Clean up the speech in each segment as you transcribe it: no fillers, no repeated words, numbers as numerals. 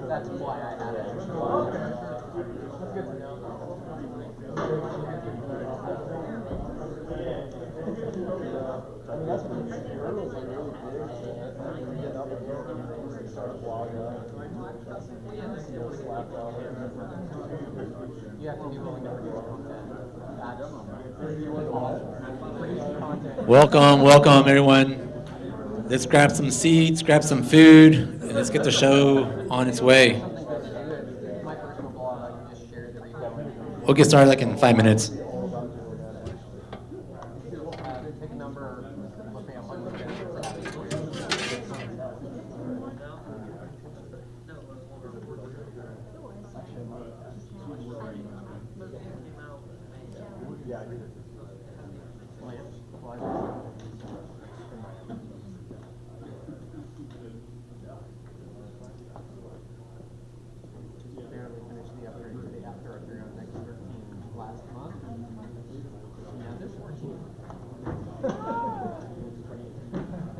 That's why I had it. That's good to know. I mean, that's what the girls are really big. You get up and start a blog up. You have to be willing to produce content. Welcome everyone. Let's grab some seats, grab some food, and let's get the show on its way. We'll get started like in 5 minutes.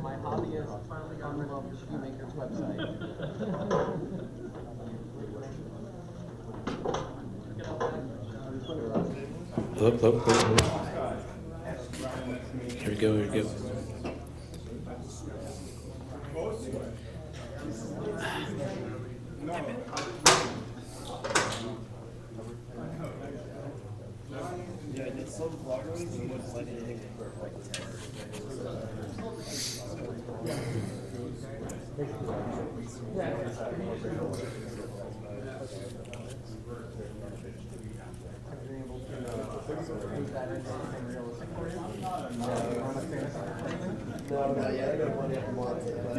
My hobby is finally on the Shoemaker's website. Look. Here we go. Yeah, I did some vloggers and wouldn't let anything for like 10 No, not yet. I got one every month, but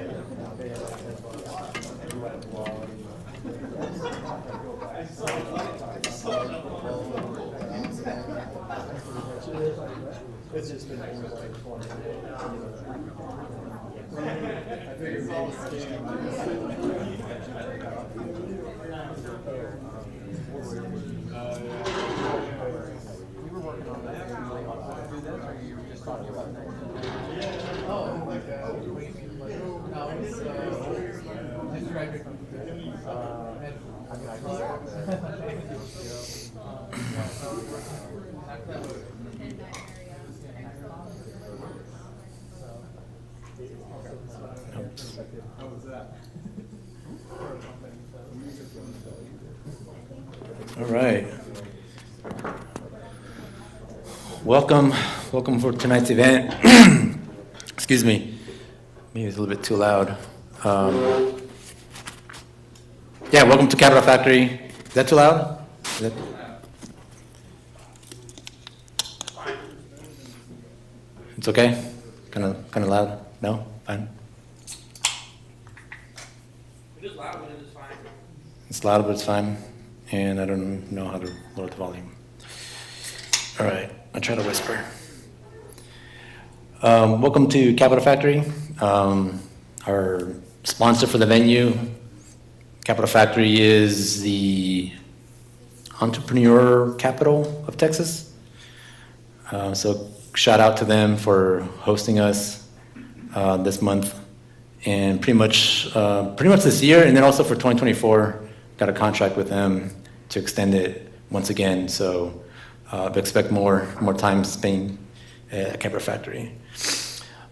it's just been like fun. I figured maybe You were working on that. Do this, or you were just talking about next? oh, like no, it's just driving. All right. Welcome for tonight's event. Excuse me. Maybe it's a little bit too loud. Yeah, welcome to Capital Factory. Is that too loud? It's okay? Kind of loud? No? Fine? It is loud, but it is fine. It's loud, but it's fine. And I don't know how to lower the volume. All right, I'll try to whisper. Welcome to Capital Factory. Our sponsor for the venue. Capital Factory is the entrepreneur capital of Texas. So shout out to them for hosting us this month, and pretty much this year, and then also for 2024, got a contract with them to extend it once again. So expect more time spent at Capital Factory.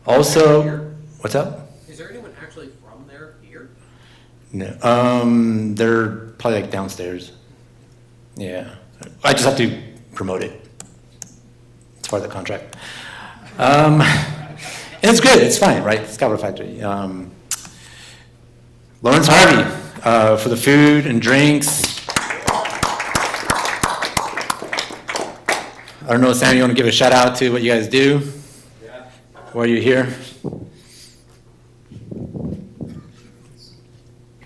Also, what's up? Is Is there anyone actually from there here? No, they're probably like downstairs. Yeah, I just have to promote it. It's part of the contract. And it's good, it's fine, right? It's Capital Factory. Lawrence Harvey for the food and drinks. I don't know, Sam, you want to give a shout out to what you guys do? Yeah. While you're here?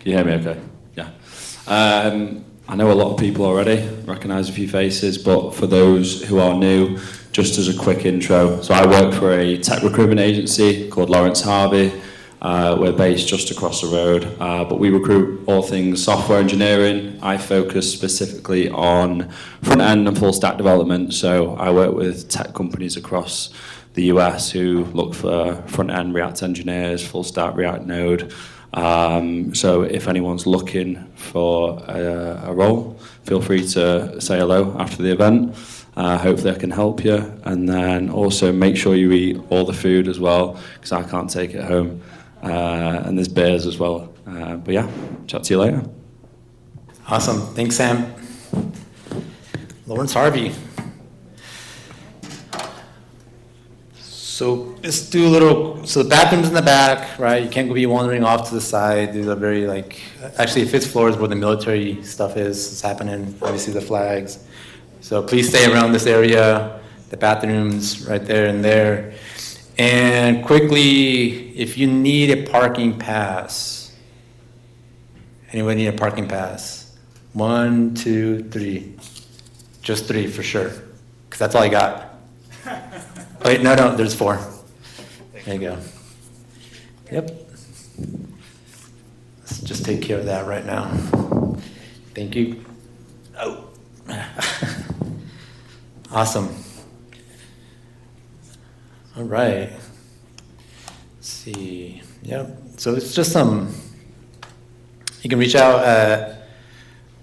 Can you hear me okay? Yeah. I know a lot of people already, recognise a few faces, but for those who are new, just as a quick intro. So I work for a tech recruitment agency called Lawrence Harvey. We're based just across the road, but we recruit all things software engineering. I focus specifically on front-end and full-stack development, so I work with tech companies across the US who look for front-end React engineers, full-stack React Node. So if anyone's looking for a role, feel free to say hello after the event. Hopefully I can help you. And then also make sure you eat all the food as well, because I can't take it home. And there's beers as well. But yeah, chat to you later. Awesome, thanks, Sam. Lawrence Harvey. So let's do a little, so the bathroom's in the back, right? You can't be wandering off to the side. These are very actually 5th floor is where the military stuff is. It's happening, obviously the flags. So please stay around this area. The bathroom's right there and there. And quickly, if you need a parking pass, anyone need a parking pass? 1, 2, 3. Just 3 for sure, because that's all I got. Wait, no, there's 4. There you go. Yep. Let's just take care of that right now. Thank you. Oh. Awesome. All right. Let's see. Yep. So it's just you can reach out,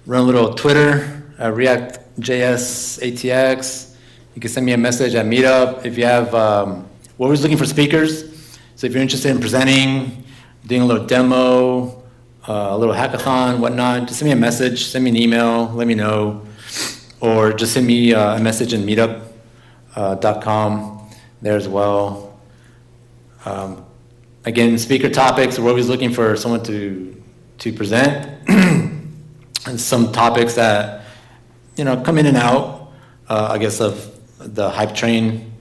run a little Twitter, React.js ATX. You can send me a message at Meetup. If you have, we're always looking for speakers. So if you're interested in presenting, doing a little demo, a little hackathon, whatnot, just send me a message, send me an email, let me know. Or just send me a message in meetup.com there as well. Again, speaker topics, we're always looking for someone to present. And some topics that, come in and out, I guess, of the hype train,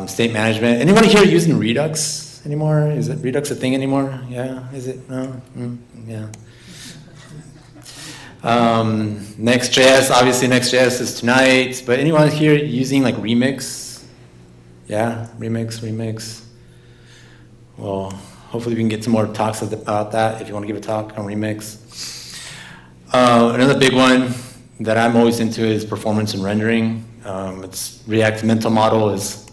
state management. Anyone here using Redux anymore? Is it Redux a thing anymore? Yeah, is it? No? Yeah. Next.js, obviously Next.js is tonight, but anyone here using Remix? Yeah, Remix. Well, hopefully we can get some more talks about that if you want to give a talk on Remix. Another big one that I'm always into is performance and rendering. It's React's mental model is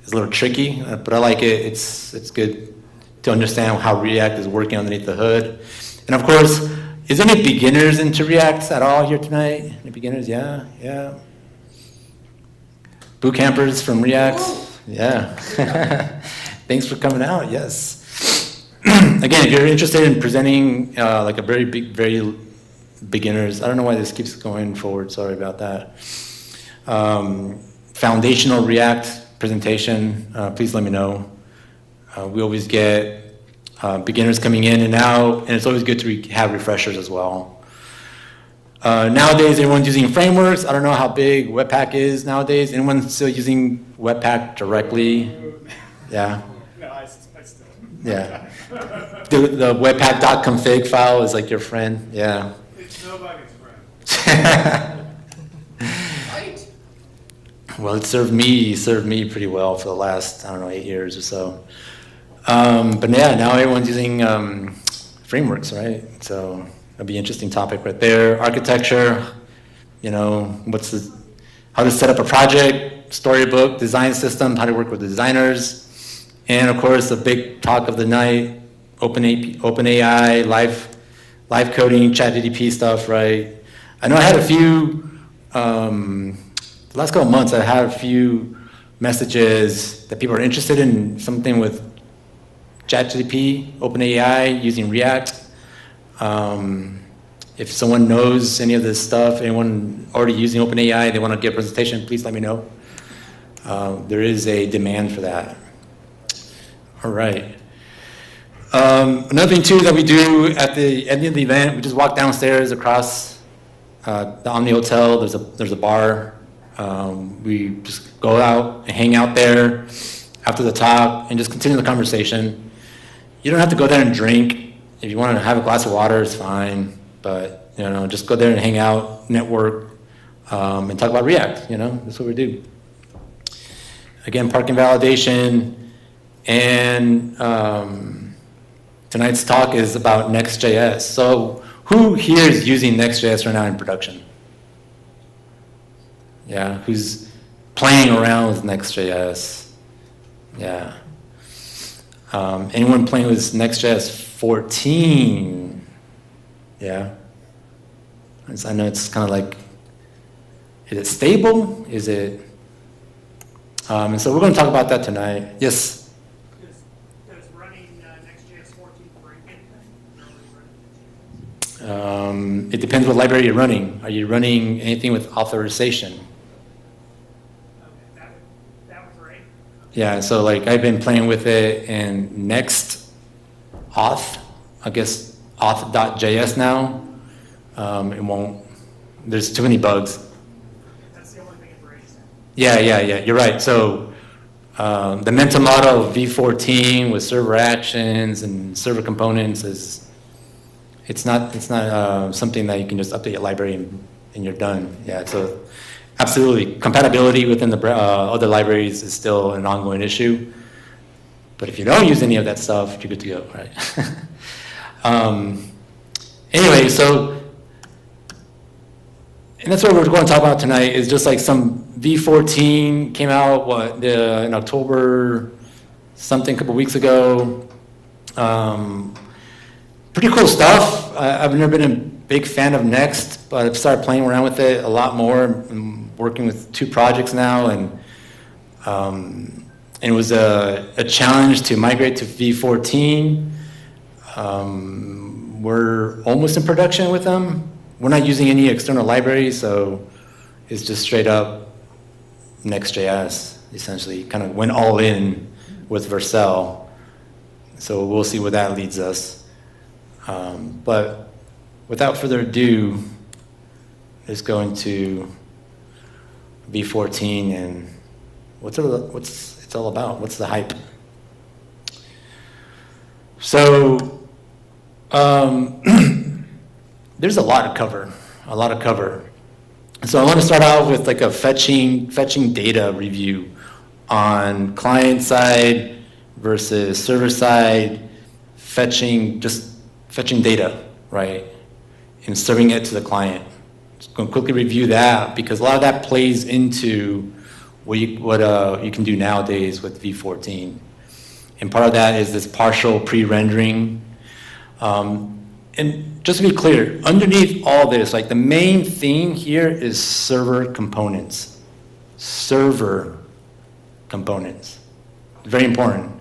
a little tricky, but I like it. It's good to understand how React is working underneath the hood. And of course, is there any beginners into React at all here tonight? Any beginners? Yeah. Boot campers from React? Yeah. Thanks for coming out, yes. Again, if you're interested in presenting a very beginners, I don't know why this keeps going forward, sorry about that. Foundational React presentation, please let me know. We always get beginners coming in and out, and it's always good to have refreshers as well. Nowadays, everyone's using frameworks. I don't know how big Webpack is nowadays. Anyone still using Webpack directly? Yeah? No, I still. Yeah. The webpack.config file is your friend, yeah. It's nobody's friend. Right. Well, it served me pretty well for the last, 8 years or so. But yeah, now everyone's using frameworks, right? So that'll be an interesting topic right there. Architecture, how to set up a project, storybook, design system, how to work with the designers. And of course, the big talk of the night, OpenAI, live coding, ChatGPT stuff, right? I know I had a few, the last couple of months, I had a few messages that people are interested in something with ChatGPT, OpenAI using React. If someone knows any of this stuff, anyone already using OpenAI, they want to give a presentation, please let me know. There is a demand for that. All right. Another thing too that we do at the end of the event, we just walk downstairs across the Omni Hotel. There's a bar. We just go out and hang out there after the talk and just continue the conversation. You don't have to go there and drink. If you want to have a glass of water, it's fine. But just go there and hang out, network, and talk about React. That's what we do. Again, parking validation, and tonight's talk is about Next.js. So who here is using Next.js right now in production? Yeah, who's playing around with Next.js? Yeah. Anyone playing with Next.js 14? Yeah. I know it's kind of like, is it stable? Is it? And so we're going to talk about that tonight. Yes? Does running Next.js 14 break anything? It depends what library you're running. Are you running anything with authorization? Okay, that was right. Yeah, so like I've been playing with it in Next auth, I guess auth.js now. It won't, there's too many bugs. That's the only thing it breaks. Yeah, you're right. So the mental model of V14 with server actions and server components it's not something that you can just update your library and you're done. Yeah, so absolutely. Compatibility within the other libraries is still an ongoing issue. But if you don't use any of that stuff, you're good to go, right? Anyway, and that's what we're going to talk about tonight is just like some V14 came out, in October, something a couple weeks ago. Pretty cool stuff. I've never been a big fan of Next, but I've started playing around with it a lot more. I'm working with 2 projects now, and it was a challenge to migrate to V14. We're almost in production with them. We're not using any external libraries, so it's just straight up Next.js, essentially. Kind of went all in with Vercel. So we'll see where that leads us. But without further ado, let's go into V14 and what's it's all about. What's the hype? So there's a lot to cover. So I want to start out with like a fetching data review on client side versus server side, fetching data, right? And serving it to the client. Just going to quickly review that because a lot of that plays into what you can do nowadays with V14. And part of that is this partial pre-rendering. And just to be clear, underneath all this, like the main theme here is server components. Server components. Very important.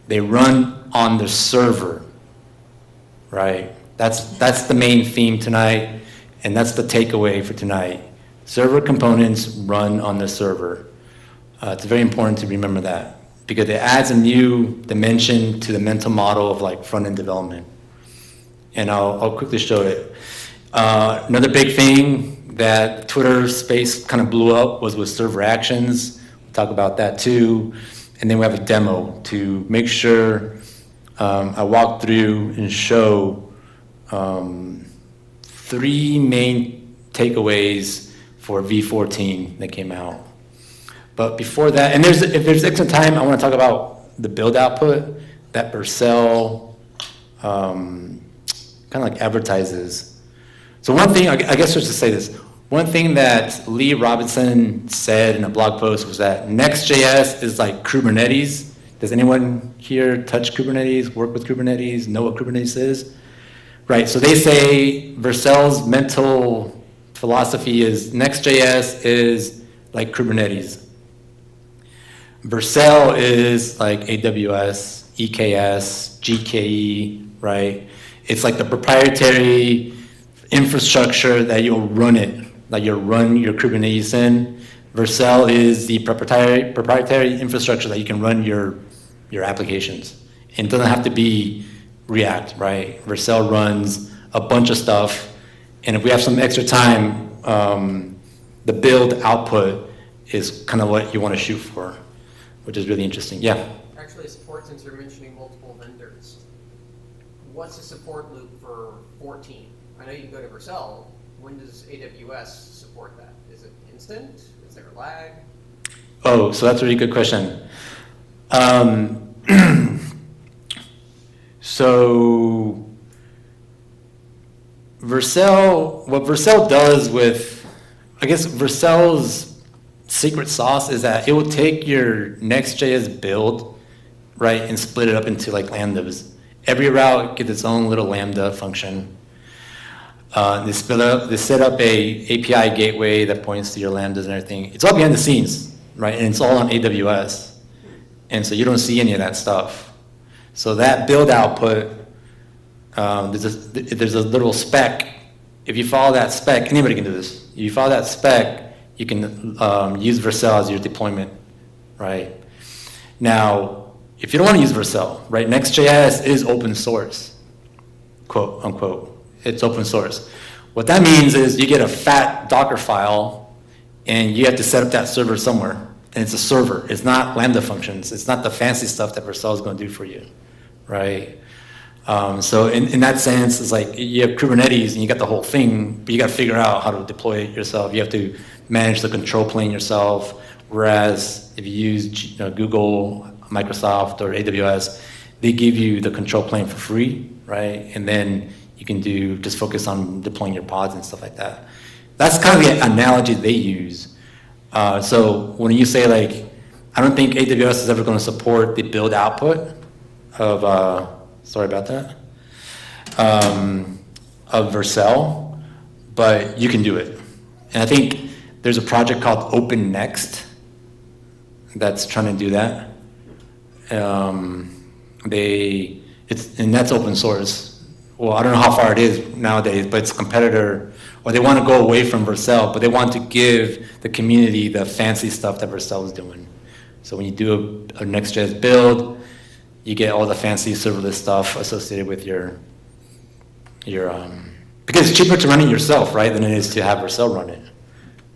They run on the server, right? That's the main theme tonight, and that's the takeaway for tonight. Server components run on the server. It's very important to remember that because it adds a new dimension to the mental model of like front-end development. And I'll quickly show it. Another big thing that Twitter space kind of blew up was with server actions. We'll talk about that too. And then we have a demo to make sure I walk through and show 3 main takeaways for V14 that came out. But before that, and if there's extra time, I want to talk about the build output that Vercel kind of like advertises. So one thing, I guess just to say this, one thing that Lee Robinson said in a blog post was that Next.js is like Kubernetes. Does anyone here touch Kubernetes, work with Kubernetes, know what Kubernetes is? Right, so they say Vercel's mental philosophy is Next.js is like Kubernetes. Vercel is like AWS, EKS, GKE, right? It's like the proprietary infrastructure that you'll run it, that you'll run your Kubernetes in. Vercel is the proprietary infrastructure that you can run your applications. And it doesn't have to be React, right? Vercel runs a bunch of stuff, and if we have some extra time, the build output is kind of what you want to shoot for, which is really interesting. Yeah? Actually, support, since you're mentioning multiple vendors, what's the support loop for 14? I know you can go to Vercel. When does AWS support that? Is it instant? Is there a lag? Oh, so that's a really good question. So Vercel, what Vercel does with, I guess Vercel's secret sauce is that it will take your Next.js build, right, and split it up into like lambdas. Every route gets its own little lambda function. They set up a API gateway that points to your lambdas and everything. It's all behind the scenes, right, and it's all on AWS. And so you don't see any of that stuff. So that build output, there's a little spec. If you follow that spec, anybody can do this. If you follow that spec, you can use Vercel as your deployment, right? Now, if you don't want to use Vercel, right, Next.js is open source, quote unquote. It's open source. What that means is you get a fat Docker file and you have to set up that server somewhere. And it's a server. It's not Lambda functions. It's not the fancy stuff that Vercel is going to do for you, right? So in that sense, it's like you have Kubernetes and you got the whole thing, but you got to figure out how to deploy it yourself. You have to manage the control plane yourself. Whereas if you use Google, Microsoft, or AWS, they give you the control plane for free, right? And then you can just focus on deploying your pods and stuff like that. That's kind of the analogy they use. So when you say like, I don't think AWS is ever going to support the build output of, sorry about that, of Vercel, but you can do it. And I think there's a project called OpenNext that's trying to do that. And that's open source. Well, I don't know how far it is nowadays, but it's a competitor, or they want to go away from Vercel, but they want to give the community the fancy stuff that Vercel is doing. So when you do a Next.js build, you get all the fancy serverless stuff associated with your because it's cheaper to run it yourself, right, than it is to have Vercel run it.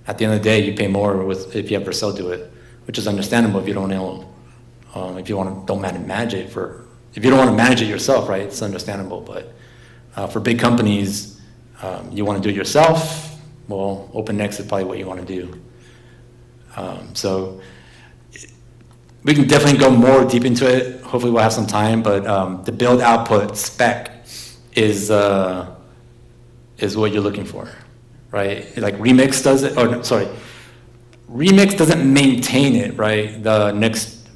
At the end of the day, you pay more if you have Vercel do it, which is understandable if you don't know, if you don't manage it if you don't want to manage it yourself, right, it's understandable. But for big companies, you want to do it yourself, well, OpenNext is probably what you want to do. So we can definitely go more deep into it. Hopefully we'll have some time, but the build output spec is what you're looking for, right? Like Remix does it, Remix doesn't maintain it, right? The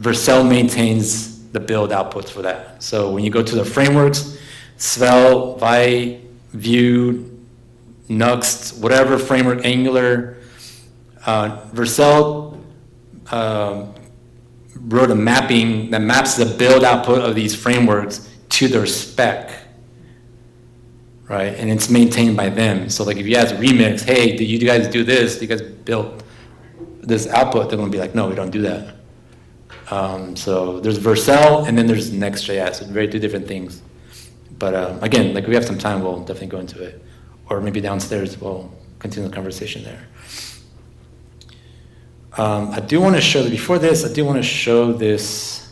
Vercel maintains the build outputs for that. So when you go to the frameworks, Svelte, Vi, Vue, Nuxt, whatever framework, Angular, Vercel wrote a mapping that maps the build output of these frameworks to their spec, right? And it's maintained by them. So like if you ask Remix, hey, did you guys do this? Do you guys built this output? They're gonna be like, no, we don't do that. So there's Vercel and then there's Next.js. It's two different things. But again, like we have some time, we'll definitely go into it. Or maybe downstairs, we'll continue the conversation there. I do want to show, before this, I do want to show this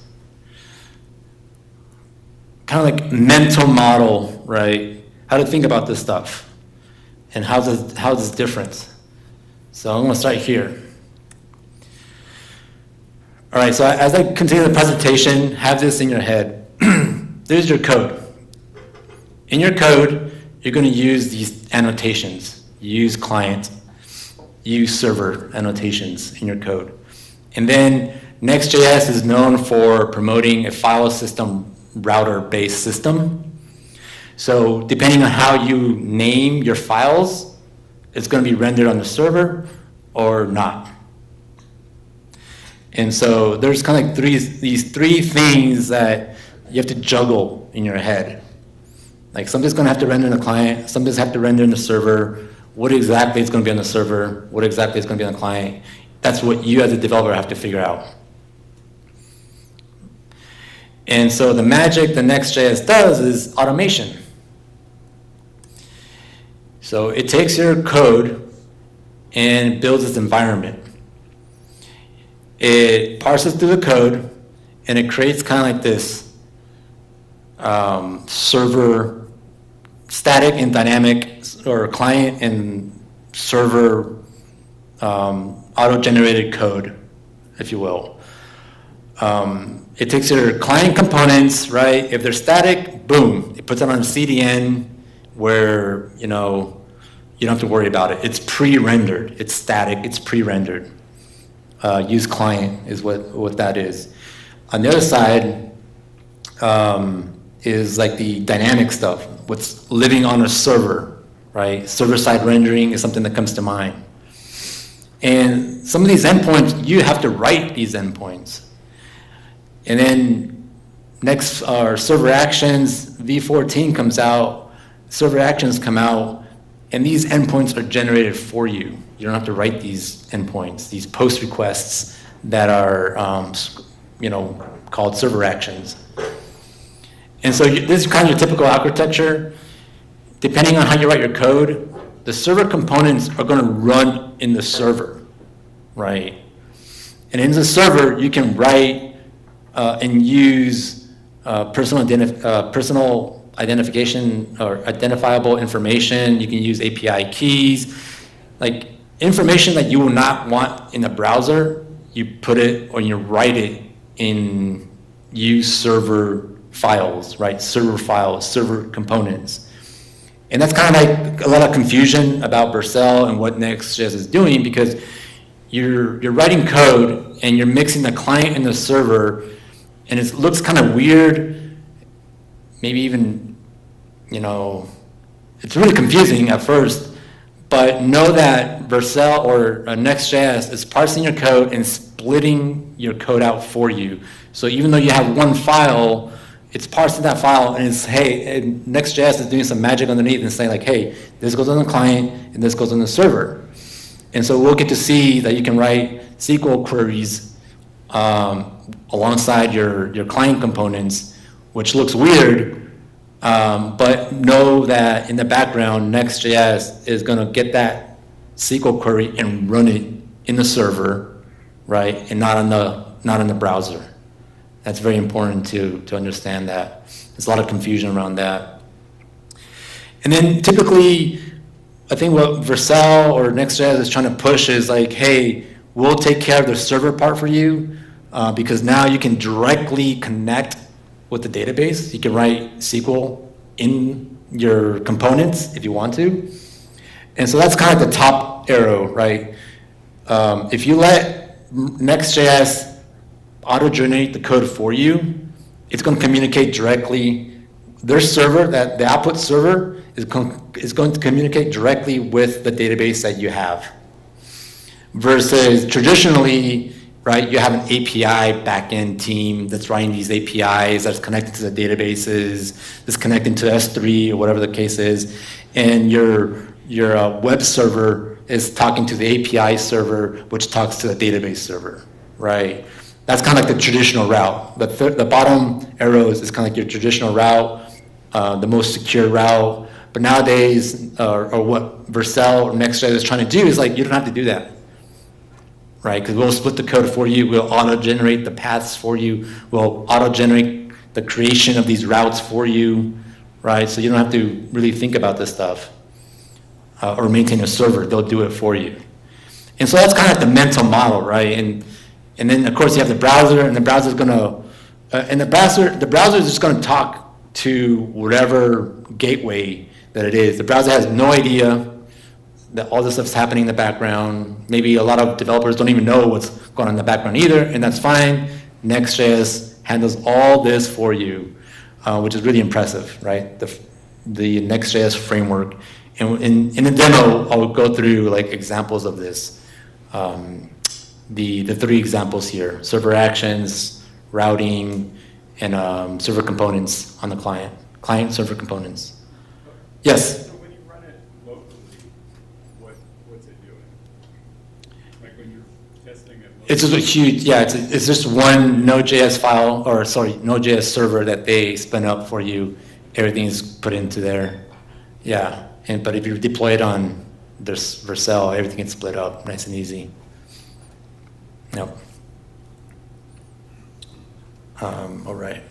kind of like mental model, right? How to think about this stuff and how this different. So I'm going to start here. All right, so as I continue the presentation, have this in your head. There's your code. In your code, you're going to use these annotations. Use client, use server annotations in your code. And then Next.js is known for promoting a file system router-based system. So depending on how you name your files, it's going to be rendered on the server or not. And so there's kind of like these three things that you have to juggle in your head. Like something's gonna have to render in the client, something's have to render in the server, what exactly is gonna be on the server, what exactly is gonna be on the client. That's what you as a developer have to figure out. And so the magic the Next.js does is automation. So it takes your code and builds its environment. It parses through the code and it creates kind of like this server, static and dynamic, or client and server auto-generated code, if you will. It takes your client components, right? If they're static, boom, it puts it on a CDN where, you know, you don't have to worry about it. It's pre-rendered, it's static, it's pre-rendered. Use client is what that is. On the other side is like the dynamic stuff, what's living on a server, right? Server-side rendering is something that comes to mind. And some of these endpoints, you have to write these endpoints. And then next, our server actions, V14 comes out, server actions come out, and these endpoints are generated for you. You don't have to write these endpoints, these post requests that are, called server actions. And so this is kind of your typical architecture. Depending on how you write your code, the server components are going to run in the server, right? And in the server, you can write and use personal identification or identifiable information. You can use API keys, like information that you will not want in a browser. You put it or you write it in use server files, right? Server files, server components. And that's kind of like a lot of confusion about Vercel and what Next.js is doing, because you're writing code and you're mixing the client and the server, and it looks kind of weird, maybe even, it's really confusing at first, but know that Vercel or Next.js is parsing your code and splitting your code out for you. So even though you have one file, it's parsing that file and it's, hey, and Next.js is doing some magic underneath and saying like, hey, this goes on the client and this goes on the server. And so we'll get to see that you can write SQL queries alongside your client components, which looks weird, but know that in the background, Next.js is going to get that SQL query and run it in the server, right, and not in the browser. That's very important to understand that. There's a lot of confusion around that. And then typically, I think what Vercel or Next.js is trying to push is like, hey, we'll take care of the server part for you, because now you can directly connect with the database. You can write SQL in your components if you want to. And so that's kind of the top arrow, right? If you let Next.js auto-generate the code for you, it's going to communicate directly. Their server, the output server, is going to communicate directly with the database that you have. Versus traditionally, right, you have an API backend team that's writing these APIs, that's connected to the databases, that's connecting to S3 or whatever the case is, and your web server is talking to the API server, which talks to the database server, right? That's kind of like the traditional route. The bottom arrows is kind of like your traditional route, the most secure route. But nowadays, or what Vercel or Next.js is trying to do is like, you don't have to do that, right? Because we'll split the code for you. We'll auto-generate the paths for you. We'll auto-generate the creation of these routes for you, right? So you don't have to really think about this stuff or maintain a server. They'll do it for you. And so that's kind of like the mental model, right? And then, of course, you have the browser, and the browser is going to, the browser is just going to talk to whatever gateway that it is. The browser has no idea that all this stuff's happening in the background. Maybe a lot of developers don't even know what's going on in the background either, and that's fine. Next.js handles all this for you, which is really impressive, right? The Next.js framework. And in the demo, I'll go through like examples of this. The three examples here: server actions, routing, and server components on the client server components. Yes? So when you run it locally, what's it doing? Like when you're testing it locally? It's just a huge, yeah, it's just one Node.js file, or sorry, Node.js server that they spin up for you. Everything is put into there. Yeah, but if you deploy it on this Vercel, everything gets split up nice and easy. Yep. All right.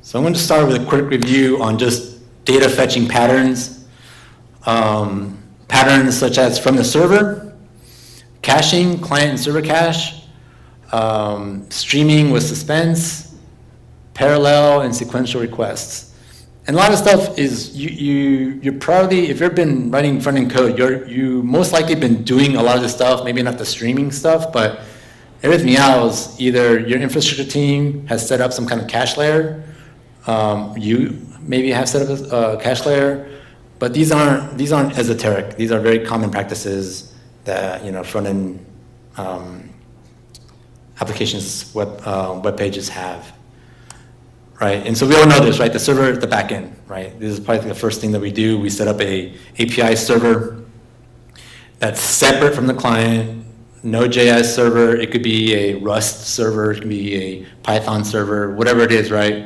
So I'm going to start with a quick review on just data fetching patterns. Patterns such as from the server, caching, client and server cache, streaming with suspense, parallel and sequential requests. And a lot of stuff is you're probably, if you've been writing front-end code, you most likely been doing a lot of this stuff, maybe not the streaming stuff, but everything else, either your infrastructure team has set up some kind of cache layer, you maybe have set up a cache layer, but these aren't esoteric. These are very common practices that front-end applications, web pages have. Right, and so we all know this, right? The server, the backend, right? This is probably the first thing that we do. We set up a API server that's separate from the client, Node.js server. It could be a Rust server, it could be a Python server, whatever it is, right?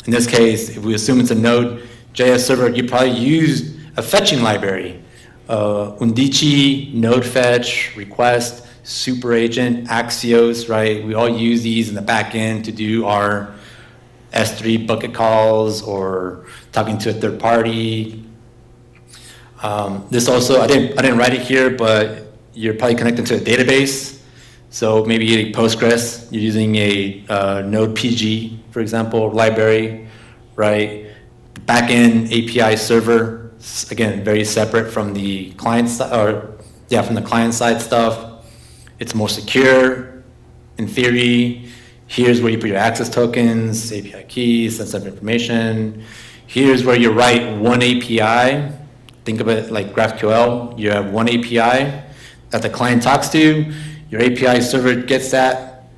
In this case, if we assume it's a Node.js server, you probably use a fetching library, Undici, Node Fetch, Request, Super Agent, Axios, right? We all use these in the backend to do our S3 bucket calls or talking to a third party. This also, I didn't write it here, but you're probably connected to a database. So maybe a Postgres, you're using a Node PG, for example, library, right? Backend API server, again, very separate from the client side, from the client side stuff. It's more secure in theory. Here's where you put your access tokens, API keys, sensitive information. Here's where you write one API. Think of it like GraphQL. You have one API that the client talks to. Your API server gets that,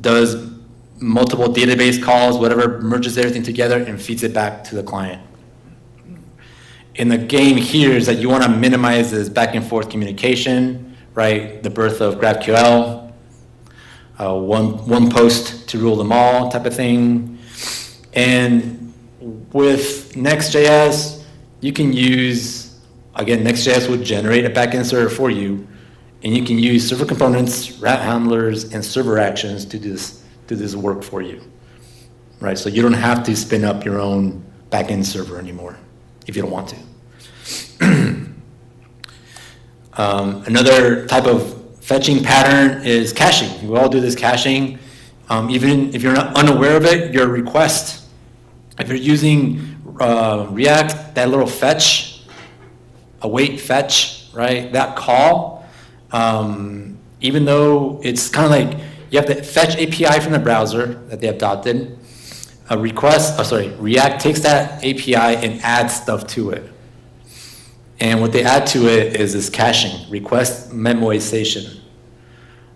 does multiple database calls, whatever, merges everything together and feeds it back to the client. And the game here is that you want to minimize this back and forth communication, right? The birth of GraphQL. One post to rule them all type of thing. And with Next.js, you can use, again, Next.js would generate a backend server for you, and you can use server components, route handlers, and server actions to do this work for you, right? So you don't have to spin up your own backend server anymore if you don't want to. Another type of fetching pattern is caching. We all do this caching. Even if you're not unaware of it, your request, if you're using React, that little fetch, await fetch, right? That call, even though it's kind of like you have the fetch API from the browser that they adopted, React takes that API and adds stuff to it. And what they add to it is this caching, request memoization.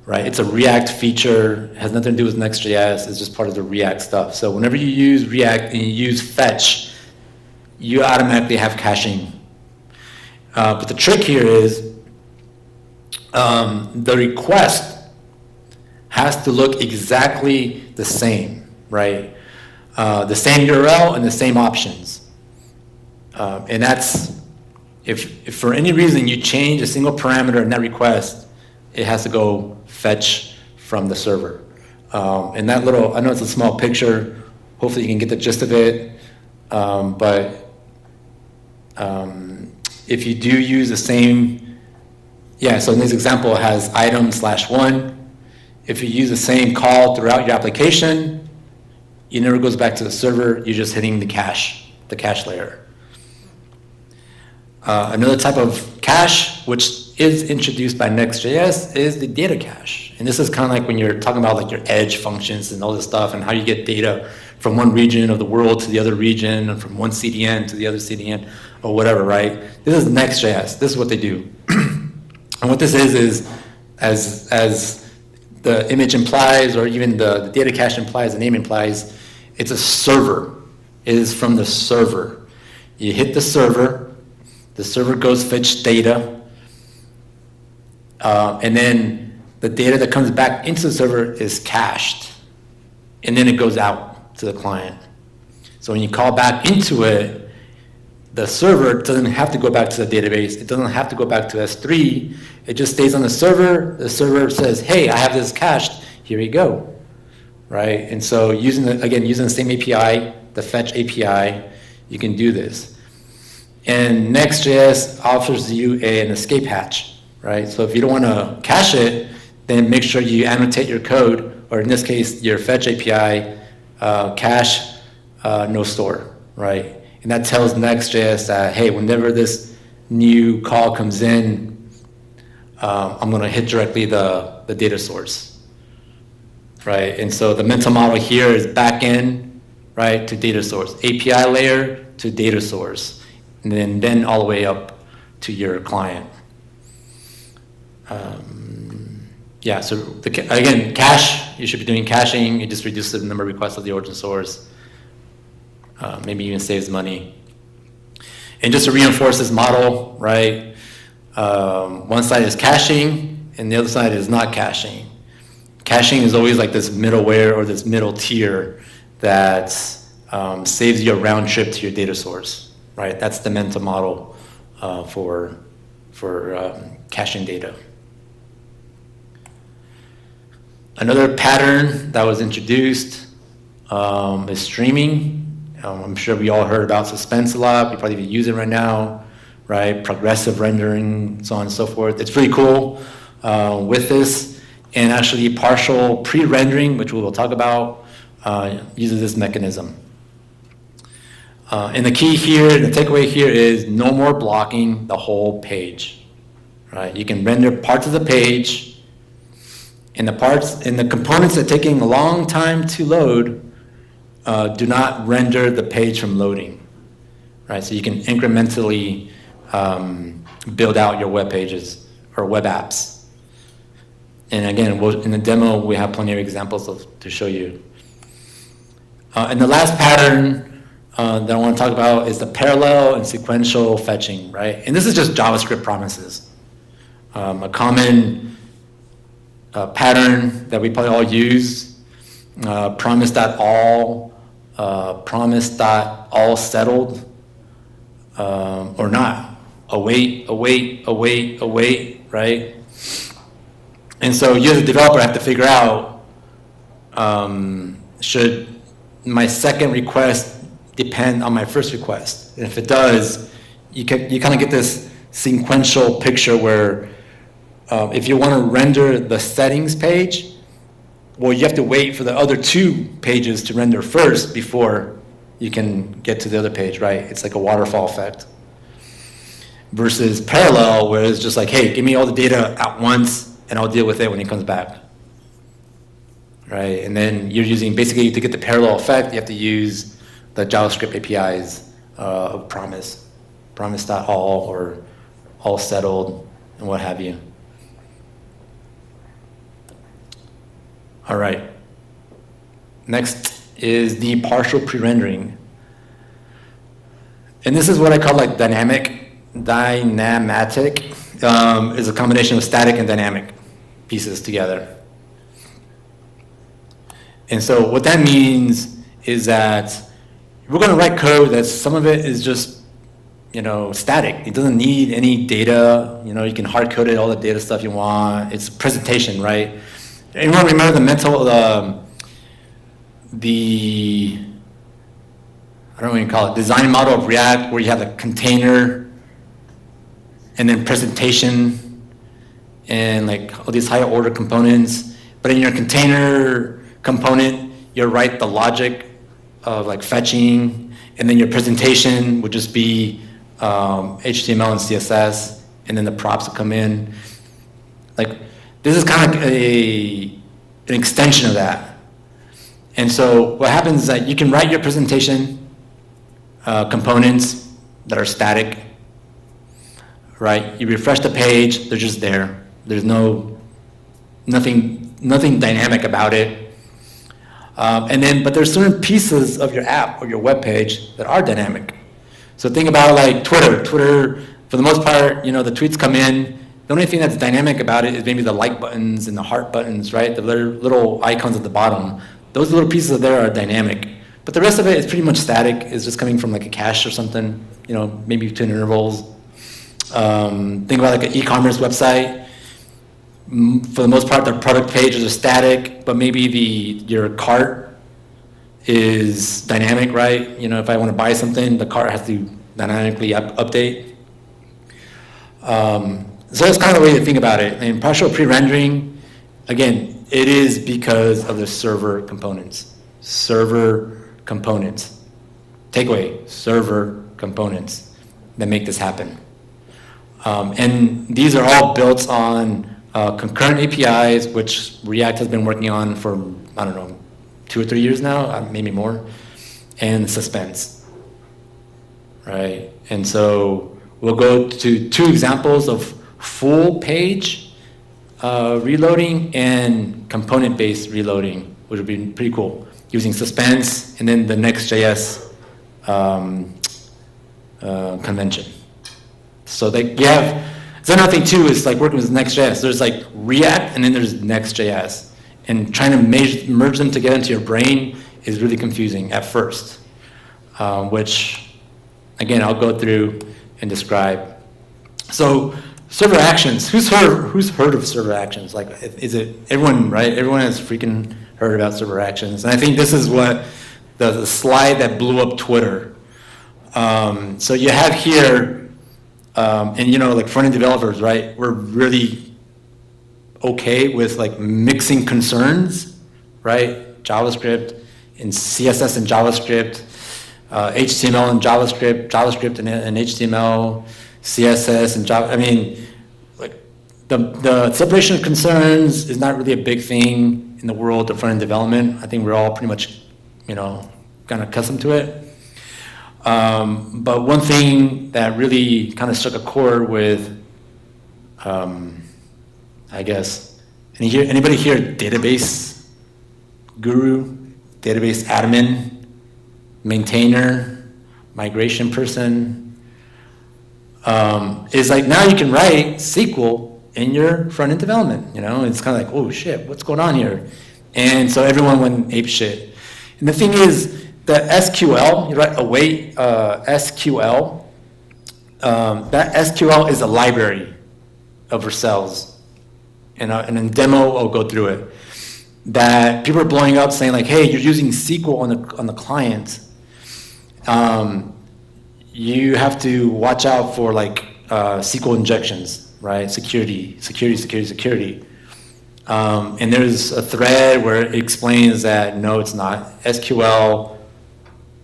Right, it's a React feature, it has nothing to do with Next.js, it's just part of the React stuff. So whenever you use React and you use fetch, you automatically have caching. But the trick here is the request has to look exactly the same, right? The same URL and the same options. And that's, if for any reason you change a single parameter in that request, it has to go fetch from the server. And that little, I know it's a small picture, hopefully you can get the gist of it, but if you do use the same, so in this example it has item/1. If you use the same call throughout your application, it never goes back to the server, you're just hitting the cache layer. Another type of cache, which is introduced by Next.js, is the data cache. And this is kind of like when you're talking about like your edge functions and all this stuff and how you get data from one region of the world to the other region and from one CDN to the other CDN or whatever, right? This is Next.js. This is what they do. And what this is as the image implies, or even the data cache implies, the name implies, it's a server. It is from the server. You hit the server goes fetch data, and then the data that comes back into the server is cached, and then it goes out to the client. So when you call back into it, the server doesn't have to go back to the database. It doesn't have to go back to S3. It just stays on the server. The server says, hey, I have this cached. Here you go, right? And so using the same API, the fetch API, you can do this. And Next.js offers you an escape hatch, right? So if you don't want to cache it, then make sure you annotate your code, or in this case, your fetch API, cache, no store, right? And that tells Next.js that, hey, whenever this new call comes in, I'm going to hit directly the data source, right? And so the mental model here is backend, right, to data source, API layer to data source, and then all the way up to your client. Yeah, so again, cache, you should be doing caching. It just reduces the number of requests of the origin source. Maybe even saves money. And just to reinforce this model, right? One side is caching, and the other side is not caching. Caching is always like this middleware or this middle tier that saves you a round trip to your data source, right? That's the mental model for caching data. Another pattern that was introduced is streaming. I'm sure we all heard about suspense a lot. We probably even use it right now, right? Progressive rendering, so on and so forth. It's pretty cool with this. And actually partial pre-rendering, which we will talk about, uses this mechanism. And the key here, the takeaway here is no more blocking the whole page, right? You can render parts of the page, and the components that are taking a long time to load do not render the page from loading, right? So you can incrementally build out your web pages or web apps. And again, in the demo, we have plenty of examples to show you. And the last pattern that I want to talk about is the parallel and sequential fetching, right? And this is just JavaScript promises. A common pattern that we probably all use, promise.all settled, or not. Await, right? And so you as a developer have to figure out, should my second request depend on my first request? And if it does, you kind of get this sequential picture where if you want to render the settings page, well, you have to wait for the other two pages to render first before you can get to the other page, right? It's like a waterfall effect. Versus parallel, where it's just like, hey, give me all the data at once, and I'll deal with it when it comes back, right? And then you're using, basically, to get the parallel effect, you have to use the JavaScript APIs of promise.all or all settled, and what have you. All right. Next is the partial pre-rendering. And this is what I call like dynamic. Is a combination of static and dynamic pieces together. And so what that means is that we're going to write code that some of it is just, static. It doesn't need any data. You can hard code it, all the data stuff you want. It's presentation, right? Anyone remember the I don't know what you call it, design model of React, where you have a container and then presentation and like all these higher order components. But in your container component, you write the logic of like fetching, and then your presentation would just be HTML and CSS, and then the props will come in. Like, this is kind of like an extension of that. And so what happens is that you can write your presentation components that are static, right? You refresh the page, they're just there. There's nothing nothing dynamic about it. But there's certain pieces of your app or your web page that are dynamic. So think about it like Twitter. Twitter, for the most part, the tweets come in. The only thing that's dynamic about it is maybe the like buttons and the heart buttons, right? The little icons at the bottom. Those little pieces of there are dynamic. But the rest of it is pretty much static. It's just coming from like a cache or something, maybe between intervals. Think about like an e-commerce website. For the most part, the product pages are static, but maybe your cart is dynamic, right? If I want to buy something, the cart has to dynamically update. So that's kind of the way to think about it. And partial pre-rendering, again, it is because of the server components. Server components. Takeaway, server components that make this happen. And these are all built on concurrent APIs, which React has been working on for, 2 or 3 years now, maybe more, and suspense, right? And so we'll go to 2 examples of full page reloading and component-based reloading, which would be pretty cool, using suspense and then the Next.js convention. So that's another thing too, is like working with Next.js. There's like React and then there's Next.js. And trying to merge them together into your brain is really confusing at first, which, again, I'll go through and describe. So server actions, who's heard of server actions? Like, is it everyone, right? Everyone has freaking heard about server actions. And I think this is what the slide that blew up Twitter. So you have here, and like front-end developers, right? We're really okay with like mixing concerns, right? JavaScript and CSS and JavaScript, HTML and JavaScript and HTML, CSS and Java. I mean, like the separation of concerns is not really a big thing in the world of front-end development. I think we're all pretty much, kind of accustomed to it. But one thing that really kind of struck a chord with, I guess, anybody here database guru, database admin, maintainer, migration person, is like now you can write SQL in your front-end development, It's kind of like, oh shit, what's going on here? And so everyone went ape shit. And the thing is, the SQL, you write await SQL, that SQL is a library of ourselves. And in demo, I'll go through it. That people are blowing up saying like, hey, you're using SQL on the client. You have to watch out for like SQL injections, right? Security. And there's a thread where it explains that no, it's not. SQL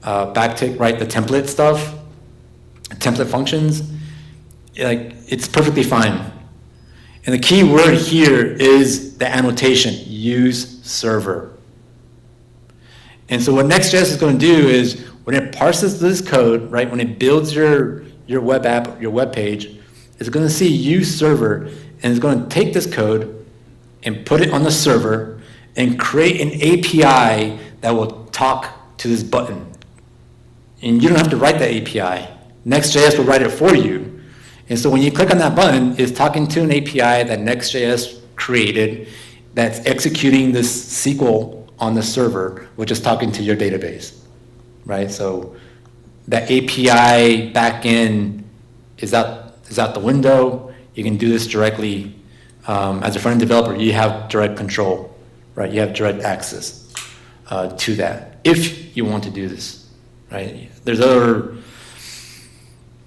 backtick, right? The template stuff, template functions, like it's perfectly fine. And the key word here is the annotation, use server. And so what Next.js is going to do is when it parses this code, right, when it builds your web app, your web page, it's going to see use server, and it's going to take this code and put it on the server and create an API that will talk to this button. And you don't have to write that API. Next.js will write it for you. And so when you click on that button, it's talking to an API that Next.js created that's executing this SQL on the server, which is talking to your database, right? So that API backend is out the window. You can do this directly. As a front-end developer, you have direct control, right? You have direct access to that if you want to do this, right? There's other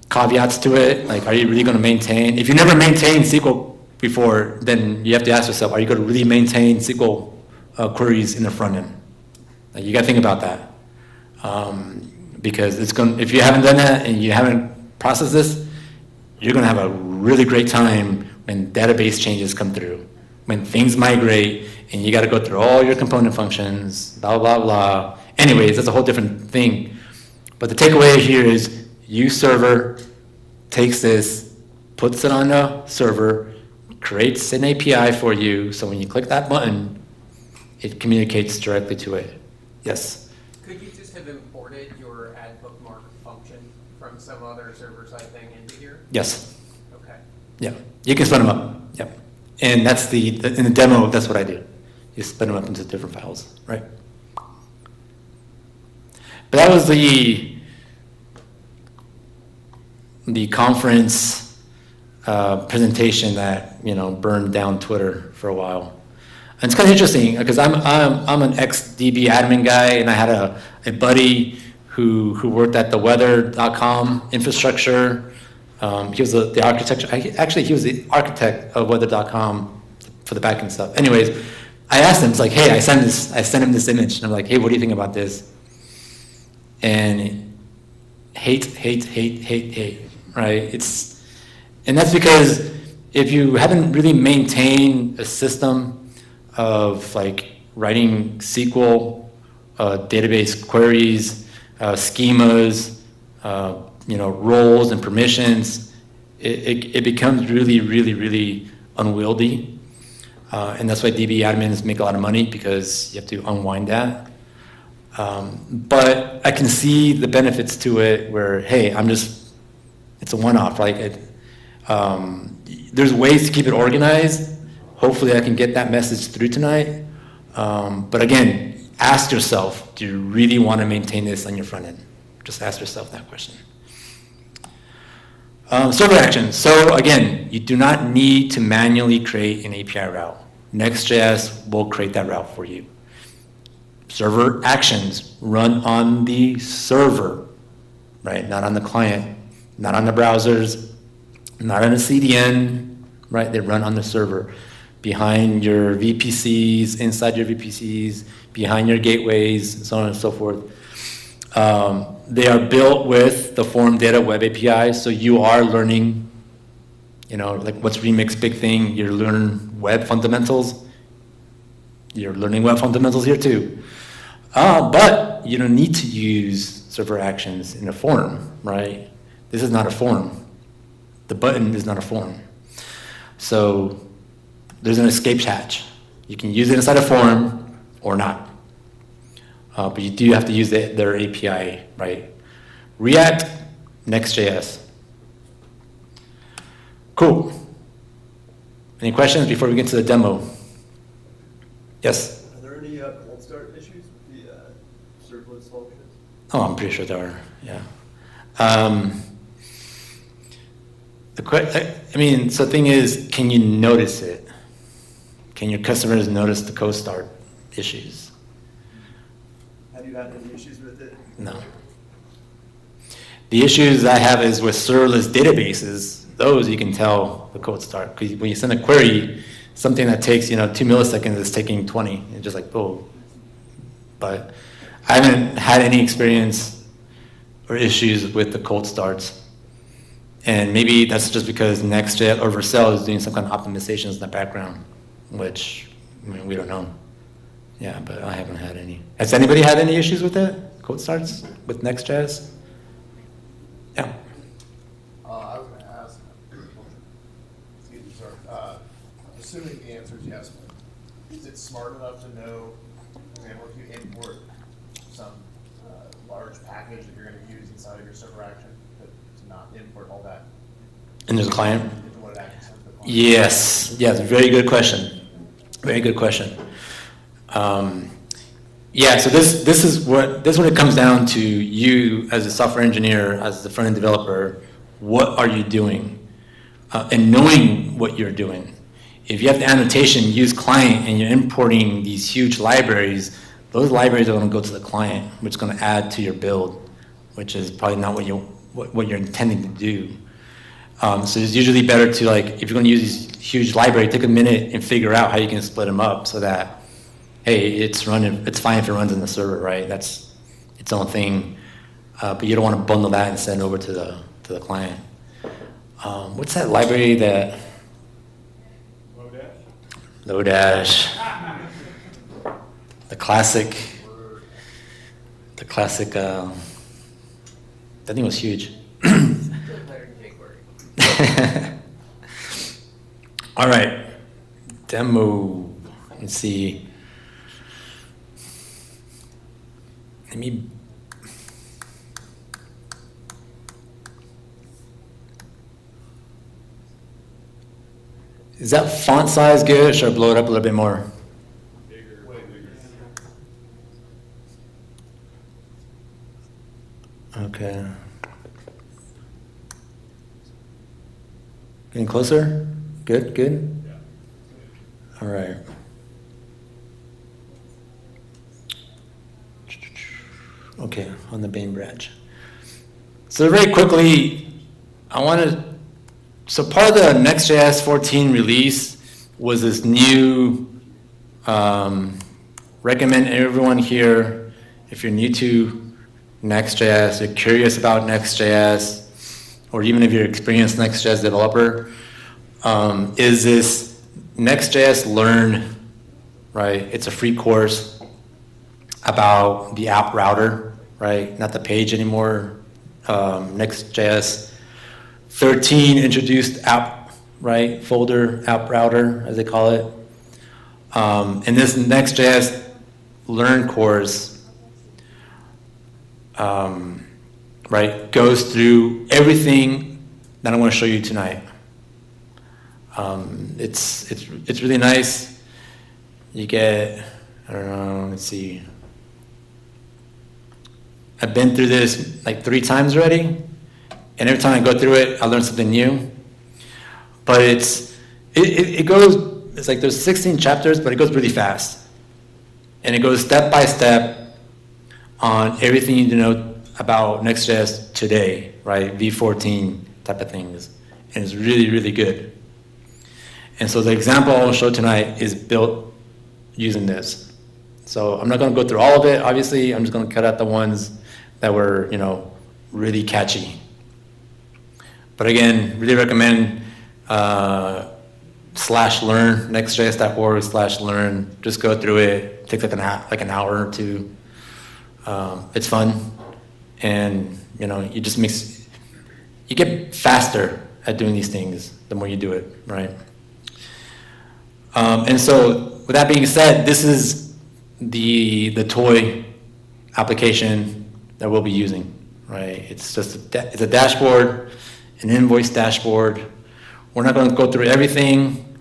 caveats to it, like are you really going to maintain? If you never maintained SQL before, then you have to ask yourself, are you going to really maintain SQL queries in the front end? Like, you got to think about that, because if you haven't done that and you haven't processed this, you're going to have a really great time when database changes come through, when things migrate and you got to go through all your component functions, blah, blah, blah. Anyways, that's a whole different thing. But the takeaway here is use server takes this, puts it on a server, creates an API for you, so when you click that button, it communicates directly to it. Yes? Could you just have imported your add bookmark function from some other server-side thing into here? Yes. Okay. Yeah. You can split them up. Yep. And that's in the demo, that's what I do. You split them up into different files, right? But that was the conference presentation that, you know, burned down Twitter for a while. And it's kind of interesting because I'm an ex-DB admin guy, and I had a buddy who worked at the weather.com infrastructure. He was the architecture. Actually, he was the architect of weather.com for the backend stuff. Anyways, I asked him, it's like, hey, I sent him this image, and I'm like, hey, what do you think about this? And hate, right? And that's because if you haven't really maintained a system of like writing SQL, database queries, schemas, you know, roles and permissions, it becomes really unwieldy. And that's why DB admins make a lot of money, because you have to unwind that. But I can see the benefits to it where, hey, it's a one-off. Like, there's ways to keep it organized. Hopefully I can get that message through tonight. But again, ask yourself, do you really want to maintain this on your front end? Just ask yourself that question. Server actions. So again, you do not need to manually create an API route. Next.js will create that route for you. Server actions run on the server, right? Not on the client, not on the browsers, not on the CDN, right? They run on the server, behind your VPCs, inside your VPCs, behind your gateways, and so on and so forth. They are built with the Form Data Web API, so you are learning, you know, like what's Remix's big thing? You're learning web fundamentals. You're learning web fundamentals here too. But you don't need to use server actions in a form, right? This is not a form. The button is not a form. So there's an escape hatch. You can use it inside a form or not. But you do have to use their API, right? React, Next.js. Cool. Any questions before we get to the demo? Yes? Are there any cold start issues with the serverless functions? Oh, I'm pretty sure there are, yeah. So the thing is, can you notice it? Can your customers notice the cold start issues? Have you had any issues with it? No. The issues I have is with serverless databases. Those you can tell the cold start, because when you send a query, something that takes 2 milliseconds is taking 20. It's just like, oh. But I haven't had any experience or issues with the cold starts. And maybe that's just because Next.js or Vercel is doing some kind of optimizations in the background, which, we don't know. Yeah, but I haven't had any. Has anybody had any issues with it? Code starts with Next.js? Yeah. I was going to ask, excuse me, sorry, assuming the answer is yes, is it smart enough to know, for example, if you import some large package that you're going to use inside of your server action, to not import all that And there's a client? into what it actually sends to the client? Yes, very good question. Very good question. Yeah, so this is what it comes down to. You as a software engineer, as the front-end developer, what are you doing? And knowing what you're doing. If you have the annotation use client and you're importing these huge libraries, those libraries are going to go to the client, which is going to add to your build, which is probably not what you're intending to do. So it's usually better to, like, if you're going to use these huge library, take a minute and figure out how you can split them up so that, hey, it's fine if it runs in the server, right? That's its own thing. But you don't want to bundle that and send it over to the client. What's that library that? Lodash. The classic, that thing was huge. All right, demo. Let's see. let me, is that font size good, or should I blow it up a little bit more? Bigger, Way bigger. Okay. Getting closer? Good, good? Yeah. All right. Okay, on the main branch. So very quickly, I want to, so part of the Next.js 14 release was this new, recommend everyone here, if you're new to Next.js, you're curious about Next.js, or even if you're an experienced Next.js developer, is this Next.js Learn, right? It's a free course about the app router, right? Not the page anymore. Next.js 13 introduced app, right? Folder app router, as they call it. And this Next.js Learn course, right, goes through everything that I'm going to show you tonight. It's really nice. You get, I don't know, let's see. I've been through this like 3 times already, and every time I go through it, I learn something new. But it goes, it's like there's 16 chapters, but it goes really fast. And it goes step by step on everything you need to know about Next.js today, right? V14 type of things. And it's really, really good. And so the example I'll show tonight is built using this. So I'm not going to go through all of it, obviously. I'm just going to cut out the ones that were, you know, really catchy. But again, really recommend /learn, nextjs.org/learn. Just go through it. It takes like an hour or two. It's fun. And, you know, you get faster at doing these things the more you do it, right? And so with that being said, this is the toy application that we'll be using, right? It's just it's a dashboard, an invoice dashboard. We're not going to go through everything,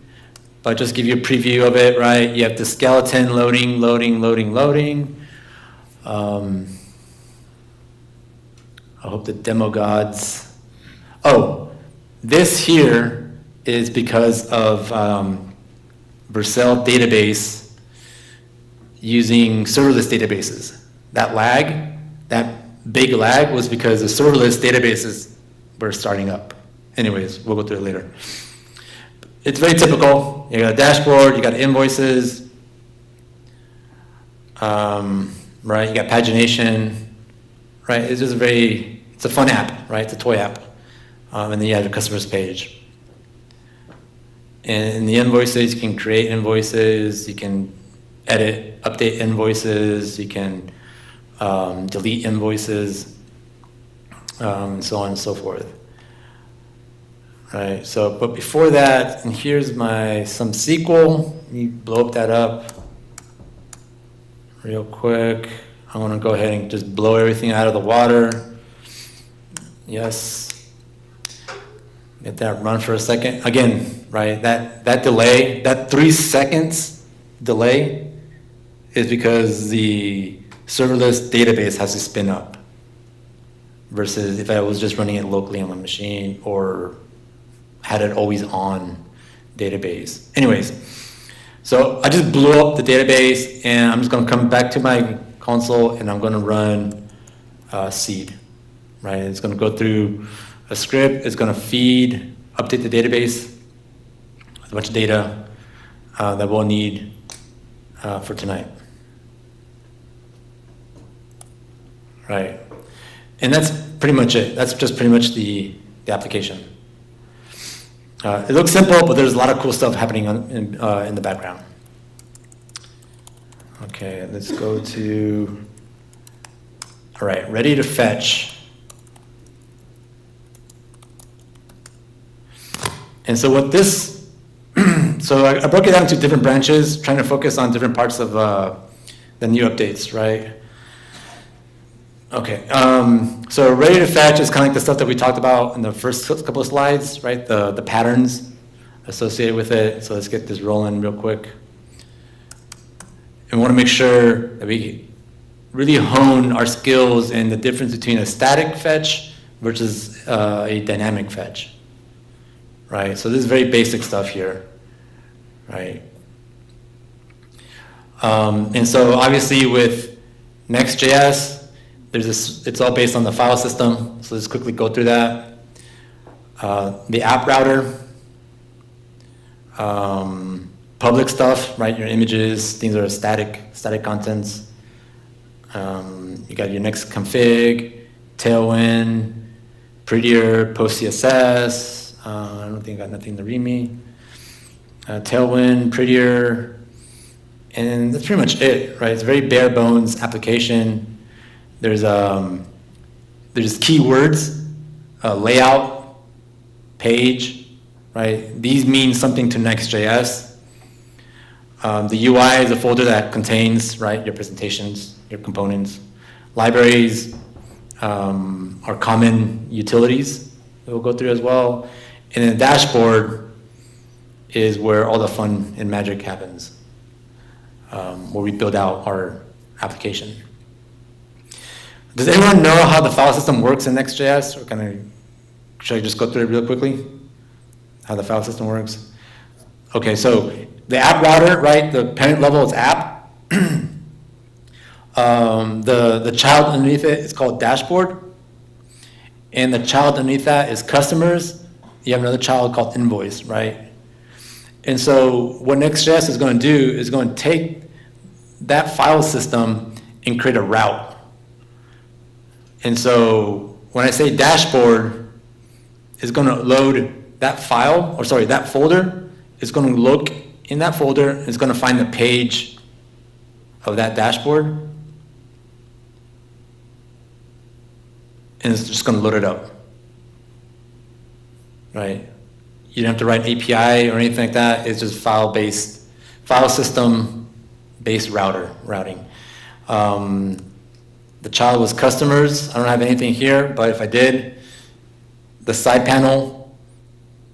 but just give you a preview of it, right? You have the skeleton loading. I hope the demo gods. Oh, this here is because of Vercel database using serverless databases. That lag, that big lag was because the serverless databases were starting up. Anyways, we'll go through it later. It's very typical. You got a dashboard, you got invoices, right? You got pagination, right? It's just it's a fun app, right? It's a toy app. And then you have the customer's page. And in the invoices, you can create invoices, you can edit, update invoices, you can delete invoices, and so on and so forth. Right, so, but before that, and here's some SQL. You blow up that up real quick. I want to go ahead and just blow everything out of the water. Yes. Let that run for a second. Again, right, that delay, that 3 seconds delay is because the serverless database has to spin up versus if I was just running it locally on my machine or had it always on database. Anyways, so I just blew up the database and I'm just going to come back to my console and I'm going to run seed, right? It's going to go through a script, it's going to feed, update the database, a bunch of data that we'll need for tonight. Right, and that's pretty much it. That's just pretty much the application. It looks simple, but there's a lot of cool stuff happening in the background. Okay, let's go to, all right, ready to fetch. And so what this, so I broke it down into different branches, trying to focus on different parts of the new updates, right? Okay, so ready to fetch is kind of like the stuff that we talked about in the first couple of slides, right? The patterns associated with it. So let's get this rolling real quick. And we want to make sure that we really hone our skills in the difference between a static fetch versus a dynamic fetch, right? So this is very basic stuff here, right? And so obviously with Next.js, there's this, it's all based on the file system. So let's quickly go through that. The app router, public stuff, right? Your images, things that are static contents. You got your next config, Tailwind, Prettier, Post CSS. I don't think I got nothing to read me. Tailwind, Prettier, and that's pretty much it, right? It's a very bare bones application. There's keywords, layout, page, right? These mean something to Next.js. The UI is a folder that contains, right, your presentations, your components. Libraries are common utilities that we'll go through as well. And then the dashboard is where all the fun and magic happens, where we build out our application. Does anyone know how the file system works in Next.js? Or should I just go through it real quickly? How the file system works? Okay, so the app router, right? The parent level is app. The child underneath it is called dashboard. And the child underneath that is customers. You have another child called invoice, right? And so what Next.js is going to do is going to take that file system and create a route. And so when I say dashboard, it's going to load that file, or sorry, that folder. It's going to look in that folder. It's going to find the page of that dashboard. And it's just going to load it up, right? You don't have to write API or anything like that. It's just file system-based routing. The child was customers. I don't have anything here, but if I did, the side panel,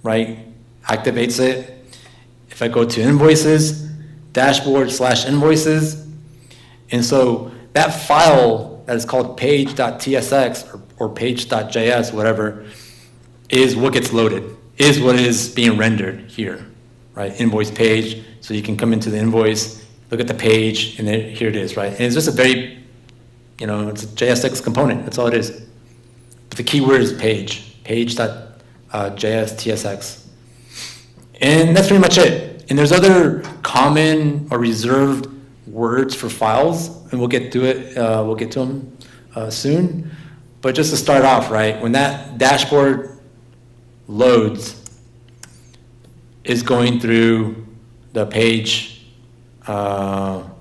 right, activates it. If I go to invoices, dashboard/invoices, and so that file that is called page.tsx or page.js, whatever, is what gets loaded, is what is being rendered here, right? Invoice page, so you can come into the invoice, look at the page, and then here it is, right? And it's just a very, it's a JSX component, that's all it is. But the keyword is page.jstsx. And that's pretty much it. And there's other common or reserved words for files, and we'll get to it, we'll get to them soon. But just to start off, right, when that dashboard loads, is going through the page .tsx.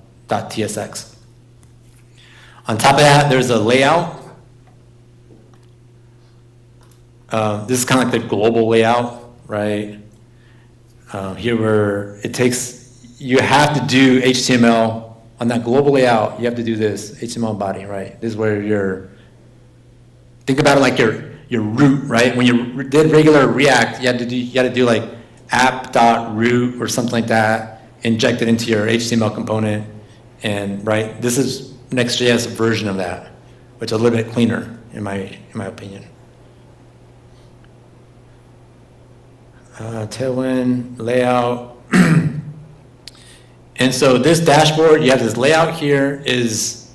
On top of that, there's a layout. This is kind of like the global layout, right? Here where you have to do HTML on that global layout. You have to do this HTML body, right? This is where think about it like your root, right? When you did regular React, you had to do like app.root or something like that, inject it into your HTML component, and right, this is Next.js version of that, which is a little bit cleaner in my opinion. Tailwind, layout. And so this dashboard, you have this layout here is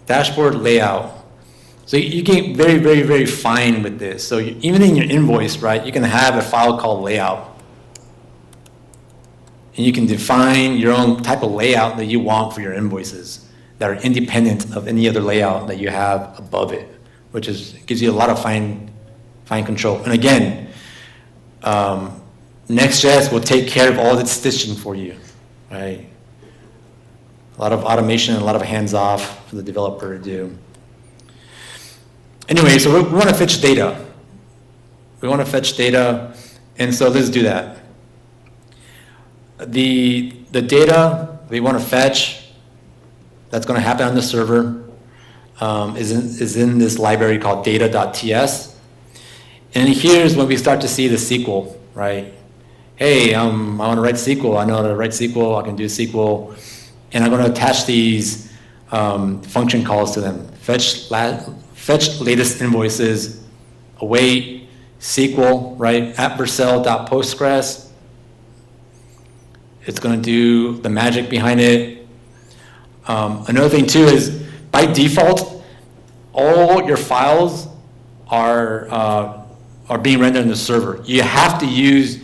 dashboard layout. So you get very, very, very fine with this. So even in your invoice, right, you can have a file called layout. And you can define your own type of layout that you want for your invoices that are independent of any other layout that you have above it, which gives you a lot of fine control. And again, Next.js will take care of all the stitching for you, right? A lot of automation and a lot of hands-off for the developer to do. Anyway, so we want to fetch data. And so let's do that. The data we want to fetch, that's going to happen on the server. is in this library called data.ts. And here's when we start to see the SQL, right? Hey, I want to write SQL. I know how to write SQL. I can do SQL. And I'm going to attach these function calls to them. Fetch latest invoices, await, SQL, right? @Vercel.Postgres. It's going to do the magic behind it. Another thing too is, by default, all your files are being rendered on the server. You have to use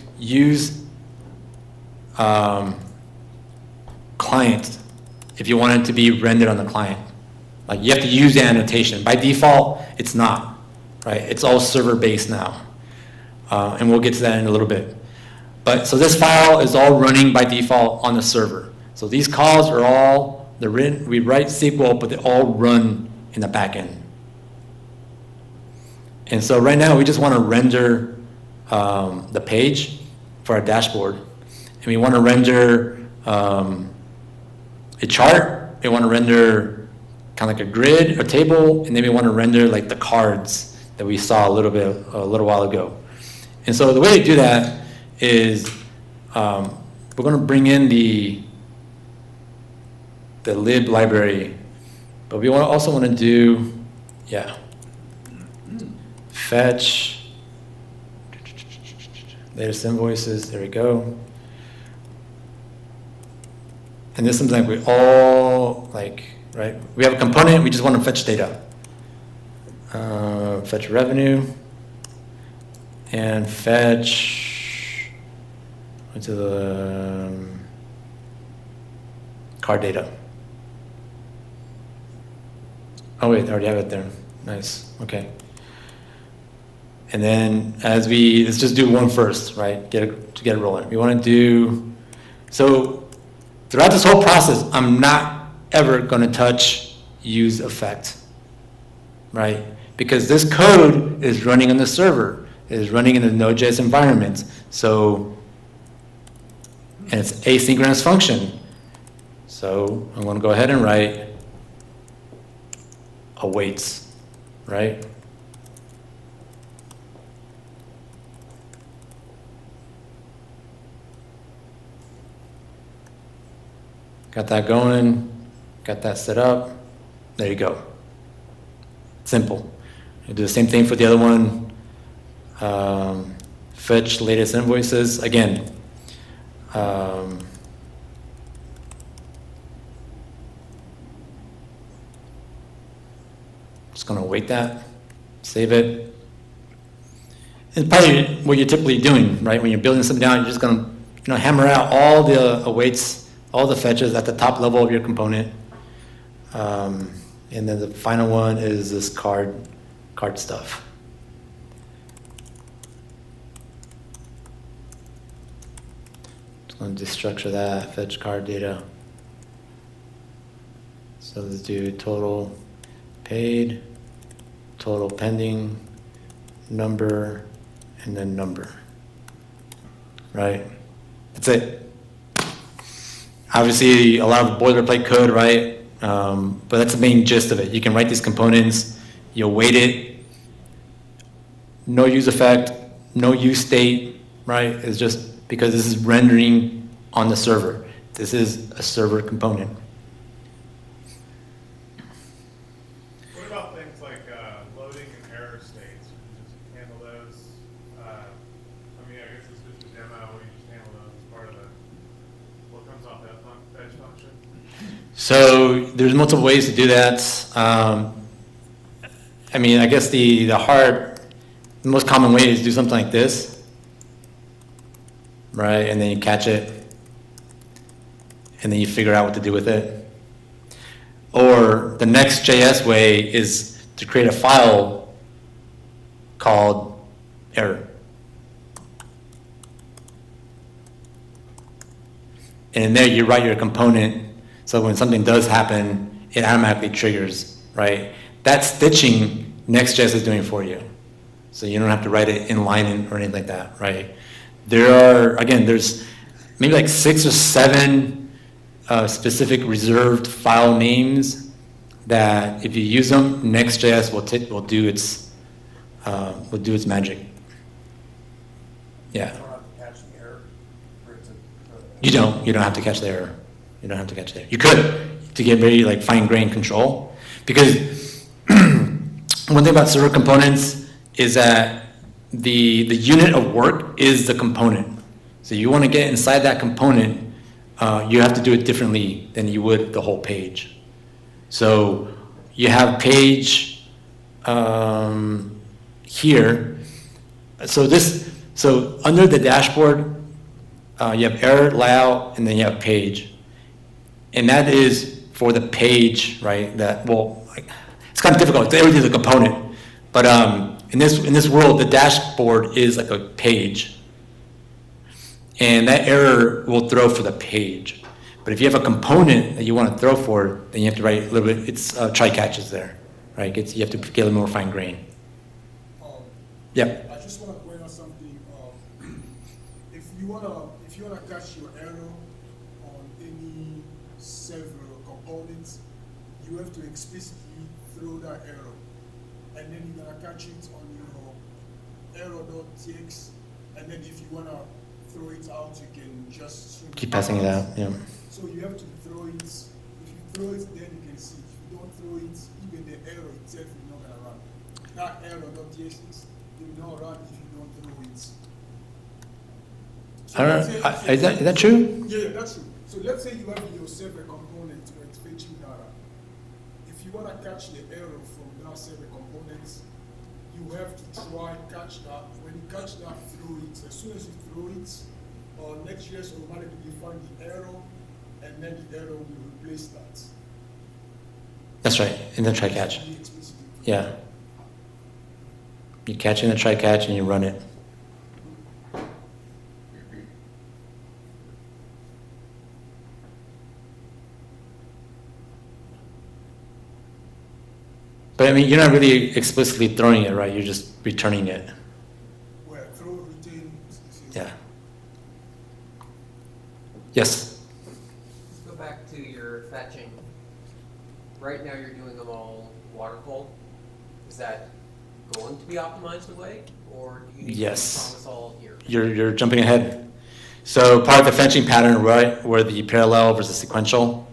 client if you want it to be rendered on the client. Like, you have to use the annotation. By default, it's not, right? It's all server-based now. And we'll get to that in a little bit. But so this file is all running by default on the server. So these calls are all, we write SQL, but they all run in the back end. And so right now we just want to render the page for our dashboard. And we want to render a chart. We want to render kind of like a grid, a table, and then we want to render like the cards that we saw a little while ago. And so the way to do that is we're going to bring in the lib library, but we also want to do, fetch latest invoices. There we go. And this is something like we all like, right? We have a component, we just want to fetch data. Fetch revenue and fetch into the card data. Oh wait, I already have it there. Nice, okay. And then let's just do one first, right? Get it rolling. We want to do, so throughout this whole process, I'm not ever going to touch use effect, right? Because this code is running on the server, it is running in the Node.js environment. So, and it's asynchronous function. So I'm going to go ahead and write awaits, right? Got that going, got that set up. There you go. Simple. You do the same thing for the other one. Fetch latest invoices. Again, just gonna await that, save it. It's probably what you're typically doing, right? When you're building something down, you're just gonna hammer out all the awaits, all the fetches at the top level of your component. And then the final one is this card stuff. Just going to destructure that, fetch card data. So let's do total paid, total pending, number, and then number. Right? That's it. Obviously, a lot of boilerplate code, right? But that's the main gist of it. You can write these components, you await it, no use effect, no use state, right? It's just because this is rendering on the server. This is a server component. What about things like loading and error states? Just handle those. I guess this is just a demo. We just handle those as part of what comes off that fetch function. So there's multiple ways to do that. I guess the most common way is to do something like this, right? And then you catch it, and then you figure out what to do with it. Or the next JS way is to create a file called error. And in there you write your component, so when something does happen, it automatically triggers, right? That stitching Next.js is doing for you. So you don't have to write it in line or anything like that, right? There's maybe like 6 or 7 specific reserved file names that if you use them, Next.js will do its magic. Yeah. You don't have to catch the error for it to. You don't have to catch the error. You don't have to catch the error. You could, to get very like fine-grained control, because one thing about server components is that the unit of work is the component. So you want to get inside that component, you have to do it differently than you would the whole page. So you have page here. So under the dashboard, you have error, layout, and then you have page. And that is for the page, right? It's kind of difficult. Everything's a component. But in this world, the dashboard is like a page. And that error will throw for the page. But if you have a component that you want to throw for, then you have to write a little bit, it's try catches there, right? You have to get a little more fine grain. Yep. I just want to point out something. If you wanna catch your error on any server components, you have to explicitly throw that error, and then you're gonna catch it on your error.txt, and then if you wanna throw it out, you can just Keep passing it out. Yeah. So you have to throw it. If you throw it, then you can see. If you don't throw it, even the error itself is not gonna run. That error.txt will not run if you don't throw it. So I don't let's know. say- Is that true? Yeah, that's true. So let's say you have your server component where it's fetching data. If you want to catch the error from that server component, you have to try catch that. When you catch that, throw it. As soon as you throw it, Next.js automatically find the error, and then the error will replace that. That's right. In the try catch. Be explicitly. Yeah. You catch in the try catch and you run it. But I mean, you're not really explicitly throwing it, right? You're just returning it. Where throw, retain. Yeah. Yes. Let's go back to your fetching. Right now you're doing them all waterfall. Is that going to be optimized away, or do you need Yes. to promise all here? You're jumping ahead. So part of the fetching pattern, right, were the parallel versus sequential.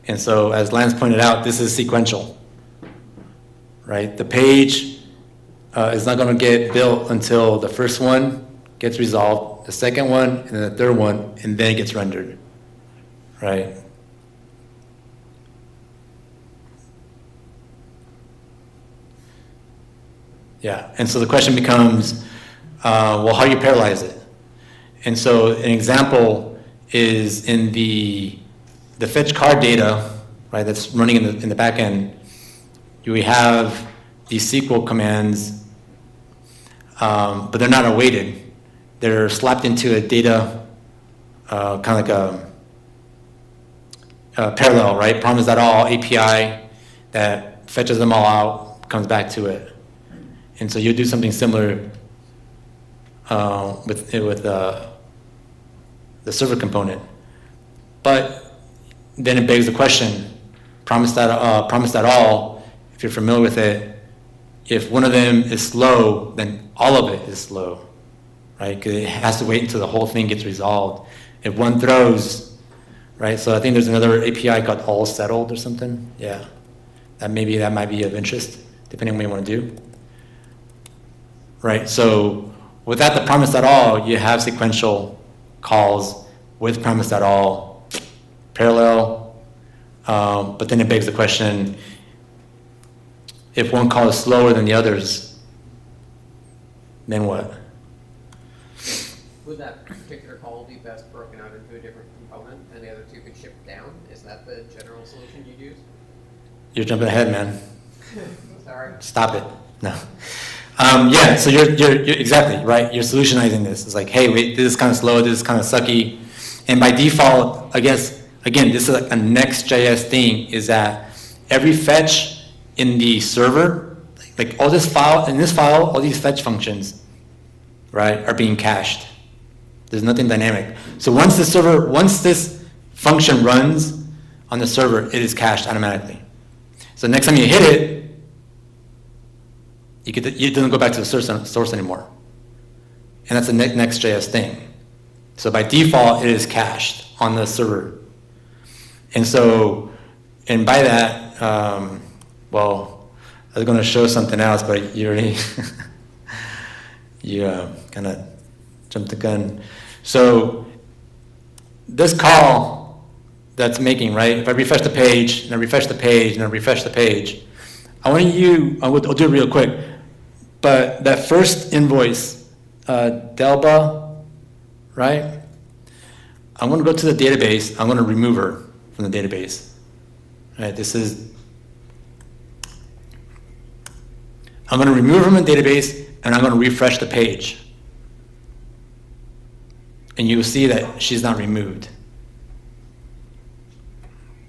And so as Lance pointed out, this is sequential, right? The page is not going to get built until the first one gets resolved, the second one, and then the third one, and then it gets rendered, right? Yeah, and so the question becomes, well, how do you parallelize it? And so an example is in the fetch card data, right, that's running in the back end, we have these SQL commands, but they're not awaited. They're slapped into a data, kind of like a parallel, right? Promise.all API that fetches them all out, comes back to it. And so you'll do something similar with the server component. But then it begs the question, promise.all, if you're familiar with it, if one of them is slow, then all of it is slow, right? Because it has to wait until the whole thing gets resolved. If one throws, right? So I think there's another API called all settled or something. Yeah, that might be of interest, depending on what you want to do. Right, so without the promise.all, you have sequential calls with promise.all, parallel, but then it begs the question, if one call is slower than the others, then what? Would that particular call be best broken out into a different component, and the other two could ship down? Is that the general solution you'd use? You're jumping ahead, man. Sorry. Stop it. No. Yeah, so you're exactly right. You're solutionizing this. It's like, hey, wait, this is kind of slow, this is kind of sucky. And by default, I guess, again, this is like a Next.js thing, is that every fetch in the server, like all this file, in this file, all these fetch functions, right, are being cached. There's nothing dynamic. So once this function runs on the server, it is cached automatically. So next time you hit it, it doesn't go back to the source anymore. And that's the Next.js thing. So by default, it is cached on the server. And so, and by that, well, I was going to show something else, but you already, you kind of jumped the gun. So this call that's making, right? If I refresh the page, and I refresh the page, and I refresh the page, I'll do it real quick. But that first invoice, Delba, right? I'm going to go to the database. I'm going to remove her from the database. Right? I'm going to remove her from the database, and I'm going to refresh the page. And you'll see that she's not removed.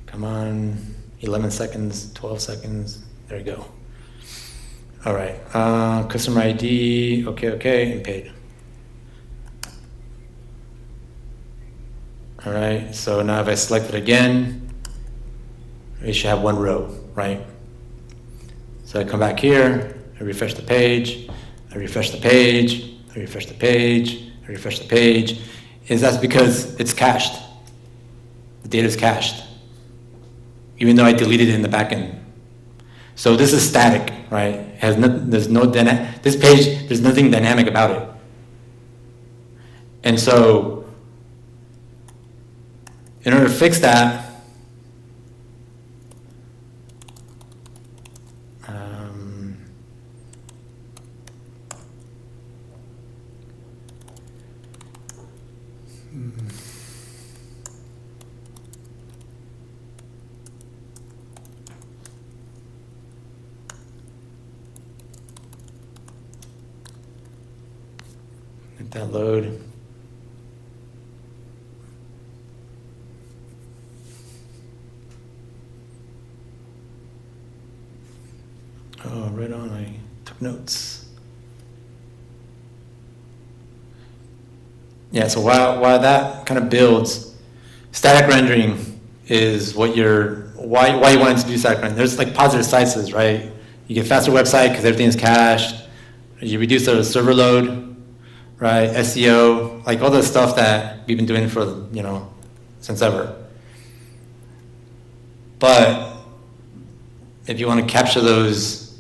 Come on, 11 seconds, 12 seconds. There you go. All right, customer ID, okay, and paid. All right, so now if I select it again, we should have one row, right? So I come back here, I refresh the page, I refresh the page, I refresh the page, I refresh the page. That's because it's cached. The data is cached, even though I deleted it in the backend. So this is static, right? There's nothing dynamic about it. And so, in order to fix that, let that load. Oh, right on, I took notes. Yeah, so while that kind of builds, static rendering is why you wanted to do static rendering. There's like positive sides, right? You get faster website because everything's cached. You reduce the server load, right? SEO, like all the stuff that we've been doing for, since ever. But if you want to capture those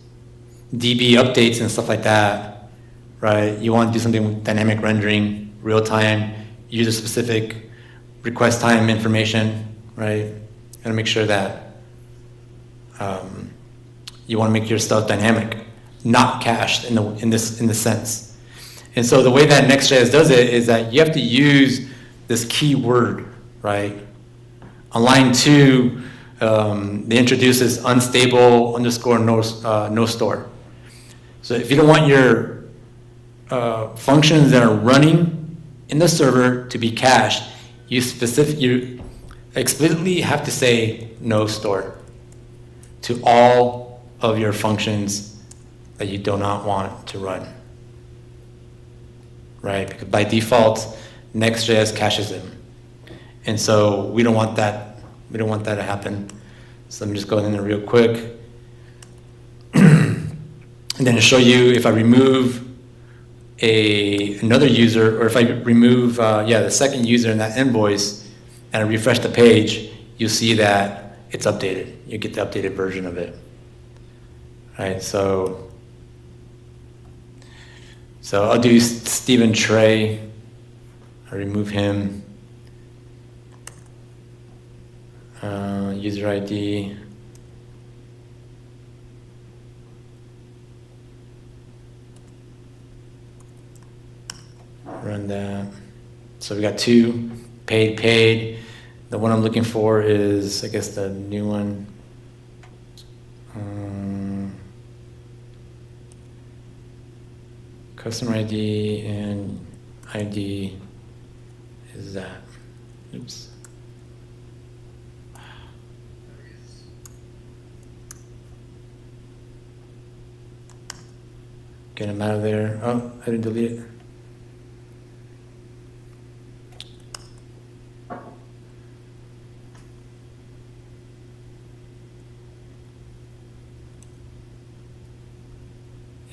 DB updates and stuff like that, right? You want to do something with dynamic rendering, real time, user specific, request time information, right? And make sure that you want to make your stuff dynamic, not cached in this sense. And so the way that Next.js does it is that you have to use this keyword, right? On line 2, they introduce this unstable _ no store. So if you don't want your functions that are running in the server to be cached, you explicitly have to say no store to all of your functions that you do not want to run, right? Because by default, Next.js caches them. And so we don't want that. We don't want that to happen. So let me just go in there real quick. And then to show you if I remove another user, or if I remove the second user in that invoice and I refresh the page, you'll see that it's updated. You get the updated version of it. Right, so I'll do Stephen Trey. I remove him. User ID. Run that. So we got 2, paid. The one I'm looking for is, I guess, the new one. Customer ID and ID is that. Oops. Get him out of there. Oh, I didn't delete it.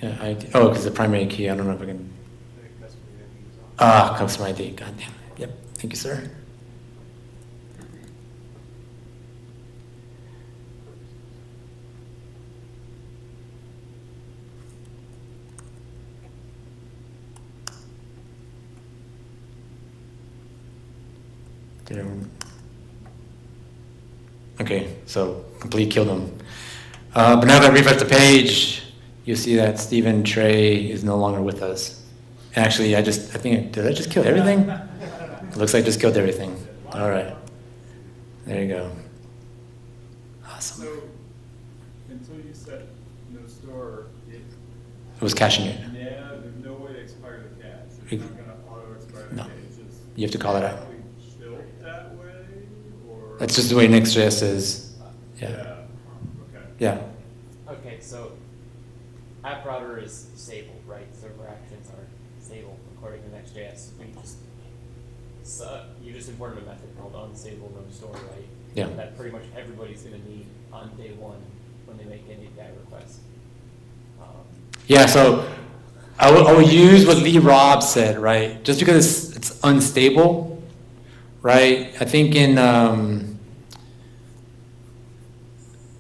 Yeah, ID. Oh, because the primary key, I don't know if I can. Customer ID, god damn it. Yep, thank you, sir. Okay, so completely killed them. But now that I refresh the page, you see that Stephen Trey is no longer with us. And actually, did I just kill everything? It looks like I just killed everything. All right. There you go. Awesome. So, until you set no store, It was caching it. yeah, there's no way to expire the cache. It's not gonna auto expire the No. cache. It's just You have to call it out. automatically built that way, or? That's just the way Next.js is. Yeah, Yeah. okay. Yeah. Okay, so app router is stable, right? Server actions are stable according to Next.js. You just imported a method called unstable no store, right? Yeah. That pretty much everybody's going to need on day one when they make an API request. Yeah, so I will use what Lee Robb said, right? Just because it's unstable, right? I think in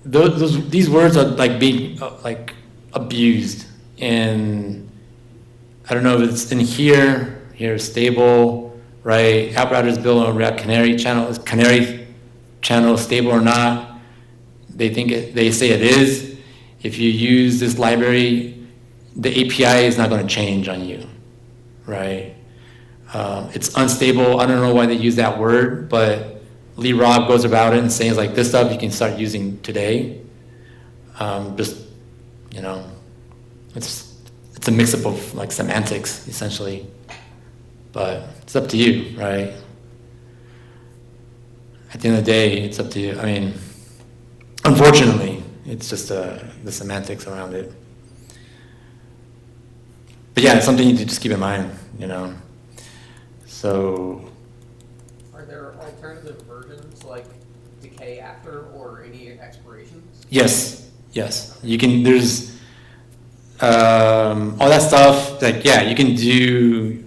these words are like being like abused, and I don't know if it's in here is stable, right? App router is built on React Canary channel. Is Canary channel stable or not? They say it is. If you use this library, the API is not going to change on you, right? It's unstable. I don't know why they use that word, but Lee Robb goes about it and saying like this stuff you can start using today. Just, you know, it's a mix-up of like semantics essentially, but it's up to you, right? At the end of the day, it's up to you. I mean, unfortunately, it's just the semantics around it. But yeah, it's something you need to just keep in mind, you know. So, Are there alternative versions like decay after or any expirations? yes. You can, there's all that stuff, like, yeah, you can do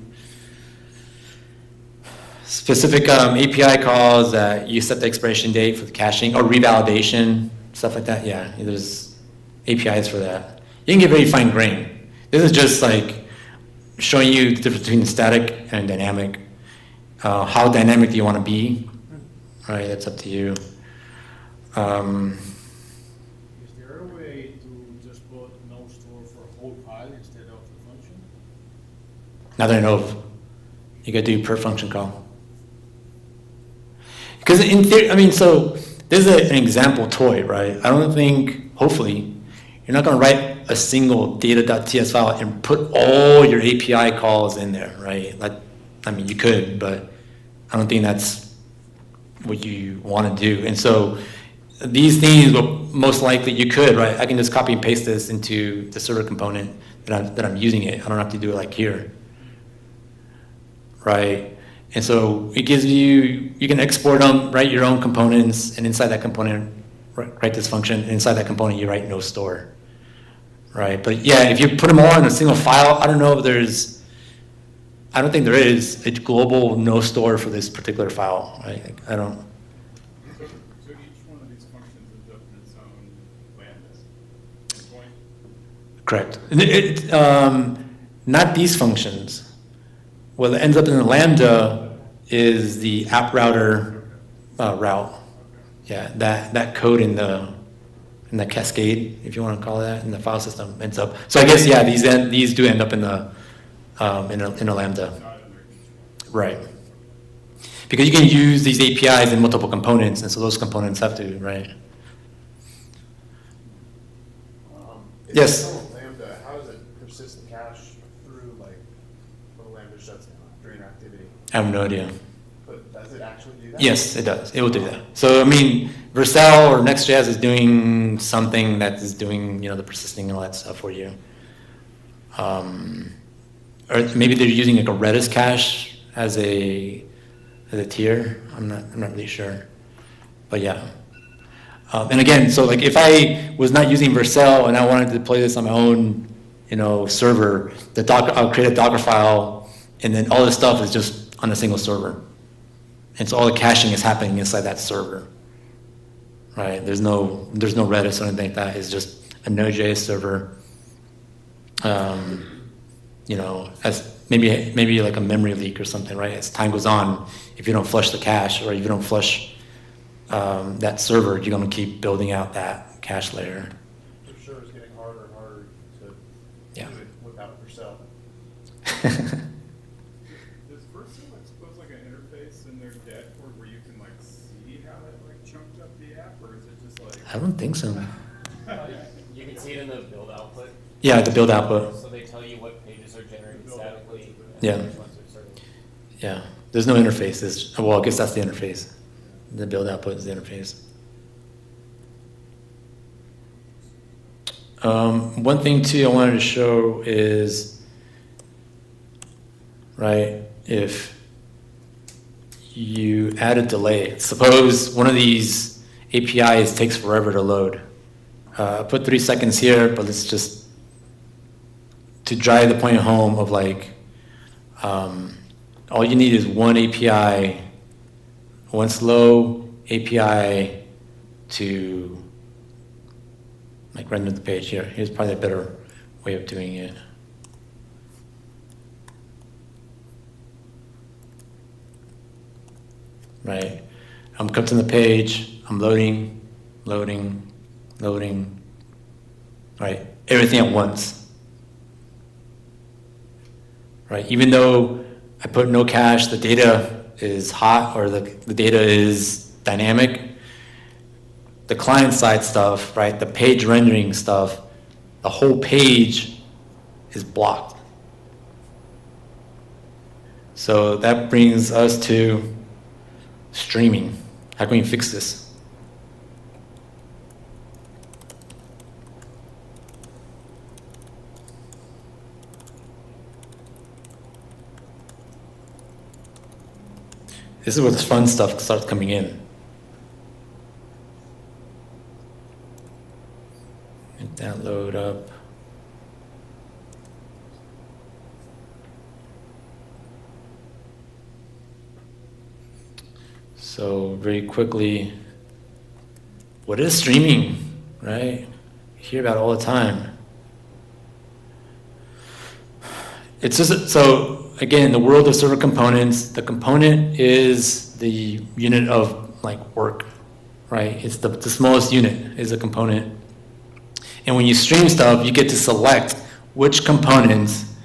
specific API calls that you set the expiration date for the caching or revalidation, stuff like that. Yeah, there's APIs for that. You can get very fine grained. This is just like showing you the difference between static and dynamic. How dynamic do you want to be? Right, that's up to you. Is there a way to just put no store for a whole file instead of the function? Not that I know of. You got to do per function call. Because in theory, I mean, so this is an example toy, right? I don't think, hopefully, you're not going to write a single data.ts file and put all your API calls in there, right? Like, I mean, you could, but I don't think that's what you want to do. And so these things, will most likely you could, right? I can just copy and paste this into the server component that I'm using it. I don't have to do it like here, right? And so it gives you can export them, write your own components, and inside that component, write this function, and inside that component you write no store, right? But yeah, if you put them all in a single file, I don't know if I don't think there is a global no store for this particular file, right? Like, I don't. So each one of these functions ends up in its own lambdas. Point. Correct. Not these functions. What ends up in the lambda is the app router route. Yeah, that code in the cascade, if you want to call it that, in the file system ends up. So I guess yeah, these do end up in the in a lambda, right? Because you can use these APIs in multiple components, and so those components have to, right? If Yes. it's still Lambda, how does it persist the cache through like when the Lambda shuts down during activity? I have no idea. But does it actually do that? Yes, it does. It will do that. So I mean, Vercel or Next.js is doing something that is doing, you know, the persisting and all that stuff for you. Or maybe they're using like a Redis cache as a tier. I'm not really sure, but yeah. And again, so like if I was not using Vercel and I wanted to deploy this on my own server, I'll create a Docker file, and then all this stuff is just on a single server. And so all the caching is happening inside that server, right? There's no Redis or anything like that. It's just a Node.js server. As maybe like a memory leak or something, right? As time goes on, if you don't flush the cache or if you don't flush that server, you're going to keep building out that cache layer. For sure, it's getting harder and harder to Yeah. do it without yourself. Does Vercel expose like an interface in their dashboard where you can like see how it like chunked up the app, or is it just like? I don't think so. You can see it in the build output. Yeah, the build output. So they tell you what pages are generated statically. Yeah. And which ones are started. Yeah, there's no interface. Well, I guess that's the interface. The build output is the interface. One thing too I wanted to show is, right, if you add a delay, suppose one of these APIs takes forever to load. Put 3 seconds here, but let's just, to drive the point home of like, all you need is one API, one slow API to like render the page here. Here's probably a better way of doing it. Right, I'm coming to the page, I'm loading, right, everything at once. Right, even though I put no cache, the data is hot or the data is dynamic, the client side stuff, right, the page rendering stuff, the whole page is blocked. So that brings us to streaming. How can we fix this? This is where the fun stuff starts coming in. Make that load up. So very quickly, what is streaming, right? You hear about it all the time. It's just, so again, the world of server components, the component is the unit of like work, right? It's the smallest unit is a component. And when you stream stuff, you get to select which components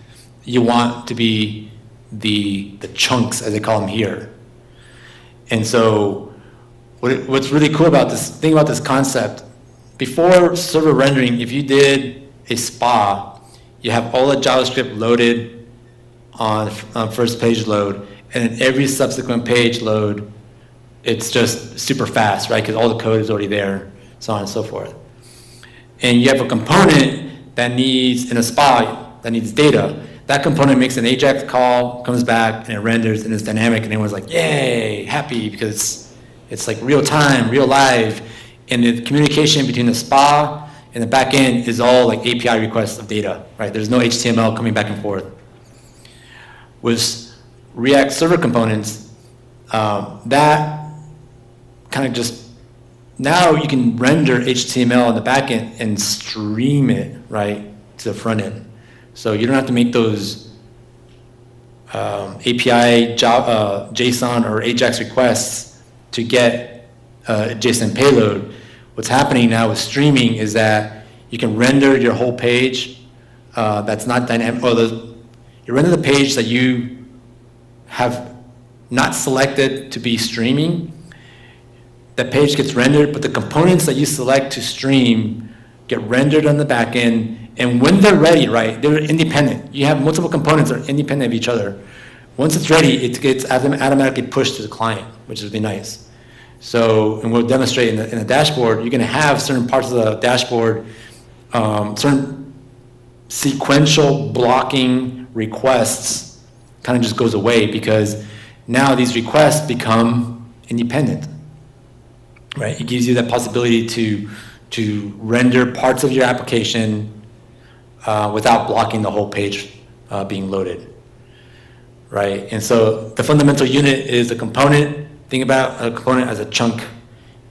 you want to be the chunks, as they call them here. And so what's really cool about this, think about this concept, before server rendering, if you did a SPA, you have all the JavaScript loaded on first page load, and then every subsequent page load, it's just super fast, right? Because all the code is already there, so on and so forth. And you have a component that needs, in a SPA, that needs data. That component makes an AJAX call, comes back, and it renders, and it's dynamic, and everyone's like, yay, happy, because it's like real time, real live. And the communication between the SPA and the back end is all like API requests of data, right? There's no HTML coming back and forth. With React server components, that kind of just, now you can render HTML on the back end and stream it, right, to the front end. So you don't have to make those API JSON or AJAX requests to get a JSON payload. What's happening now with streaming is that you can render your whole page that's not dynamic, or you render the page that you have not selected to be streaming. That page gets rendered, but the components that you select to stream get rendered on the back end. And when they're ready, right, they're independent. You have multiple components that are independent of each other. Once it's ready, it gets automatically pushed to the client, which is really nice. So, and we'll demonstrate in the dashboard, you're gonna have certain parts of the dashboard, certain sequential blocking requests kind of just goes away, because now these requests become independent, right? It gives you that possibility to render parts of your application without blocking the whole page being loaded, right? And so the fundamental unit is a component. Think about a component as a chunk,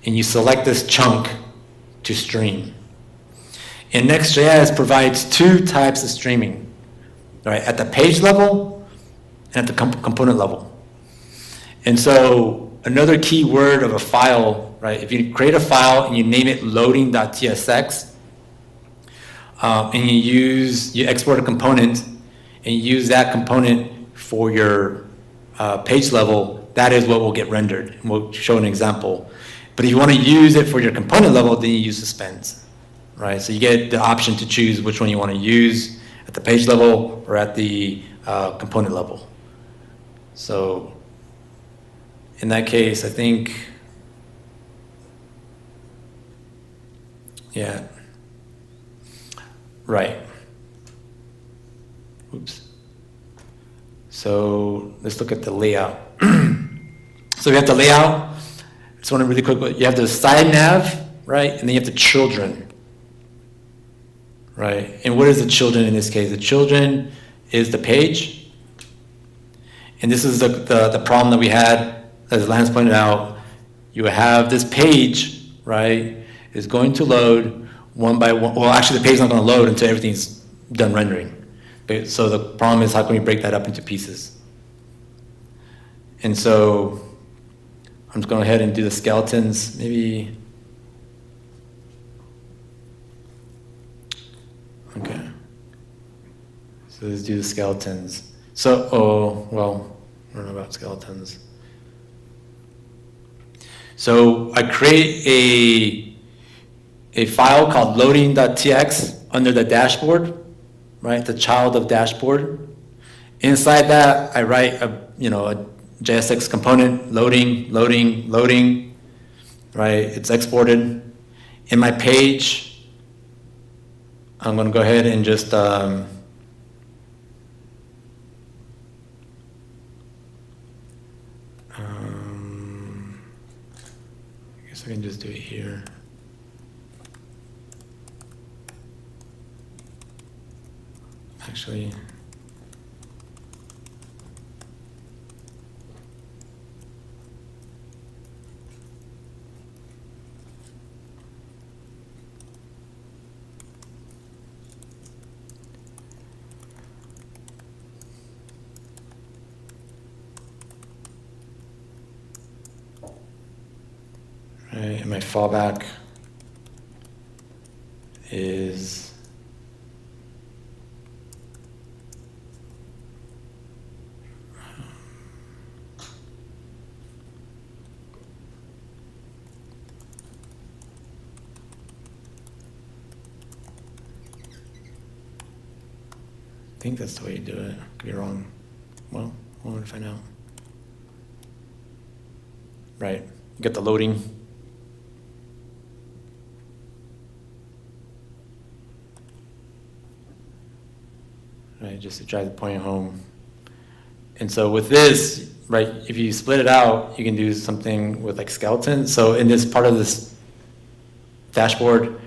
and you select this chunk to stream. And Next.js provides two types of streaming, right? At the page level and at the component level. And so another key word of a file, right? If you create a file and you name it loading.tsx, and you export a component and you use that component for your page level, that is what will get rendered. And we'll show an example. But if you want to use it for your component level, then you use suspense, right? So you get the option to choose which one you want to use at the page level or at the component level. So in that case, I think, yeah, right. Oops. So let's look at the layout. So we have the layout. Just want to really quick, you have the side nav, right? And then you have the children, right? And what is the children in this case? The children is the page. And this is the problem that we had, as Lance pointed out. You have this page, right, is going to load one by one. Well, actually the page is not going to load until everything's done rendering. Okay, so the problem is, how can we break that up into pieces? And so I'm just going ahead and do the skeletons, maybe. Okay. So let's do the skeletons. So, well, I don't know about skeletons. So I create a file called loading.tx under the dashboard, right? The child of dashboard. Inside that, I write a JSX component, loading, right? It's exported. In my page, I'm going to go ahead and just I guess I can just do it here. Actually, right, and my fallback is I think that's the way you do it. Could be wrong. Well, I want to find out. Right, you get the loading. Right, just to drive the point home. And so with this, right, if you split it out, you can do something with like skeletons. So in this part of this dashboard,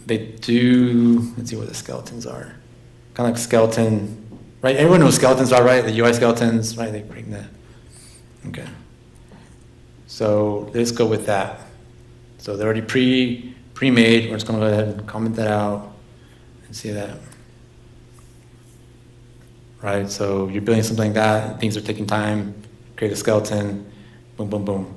they do, let's see what the skeletons are. Kind of like skeleton, right? Everyone knows skeletons are, right? The UI skeletons, right? They bring that. Okay. So let's go with that. So they're already pre-made. We're just going to go ahead and comment that out and see that. Right, so you're building something like that, things are taking time, create a skeleton, boom, boom, boom.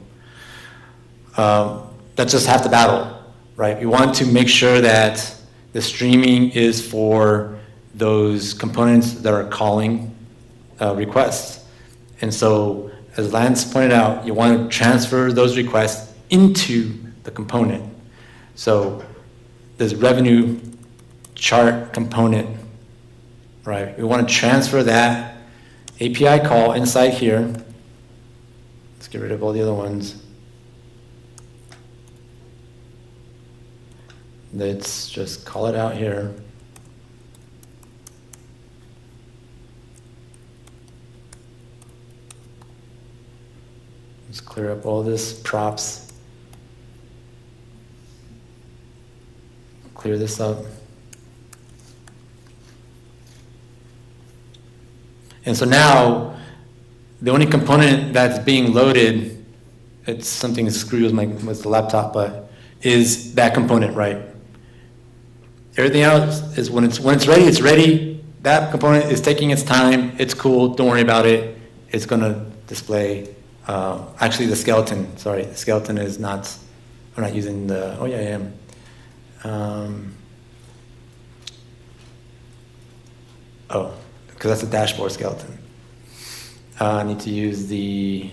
That's just half the battle. Right, we want to make sure that the streaming is for those components that are calling requests. And so, as Lance pointed out, you want to transfer those requests into the component. So, this revenue chart component, right? We want to transfer that API call inside here. Let's get rid of all the other ones. Let's just call it out here. Let's clear up all this props. clear this up. And so now, the only component that's being loaded, it's something that screws with the laptop, but is that component, right? Everything else is when it's ready, it's ready. That component is taking its time. It's cool. Don't worry about it. It's gonna display. Actually, the skeleton. Sorry, the skeleton is not. We're not using the. Oh yeah, I am. Because that's a dashboard skeleton. I need to use the.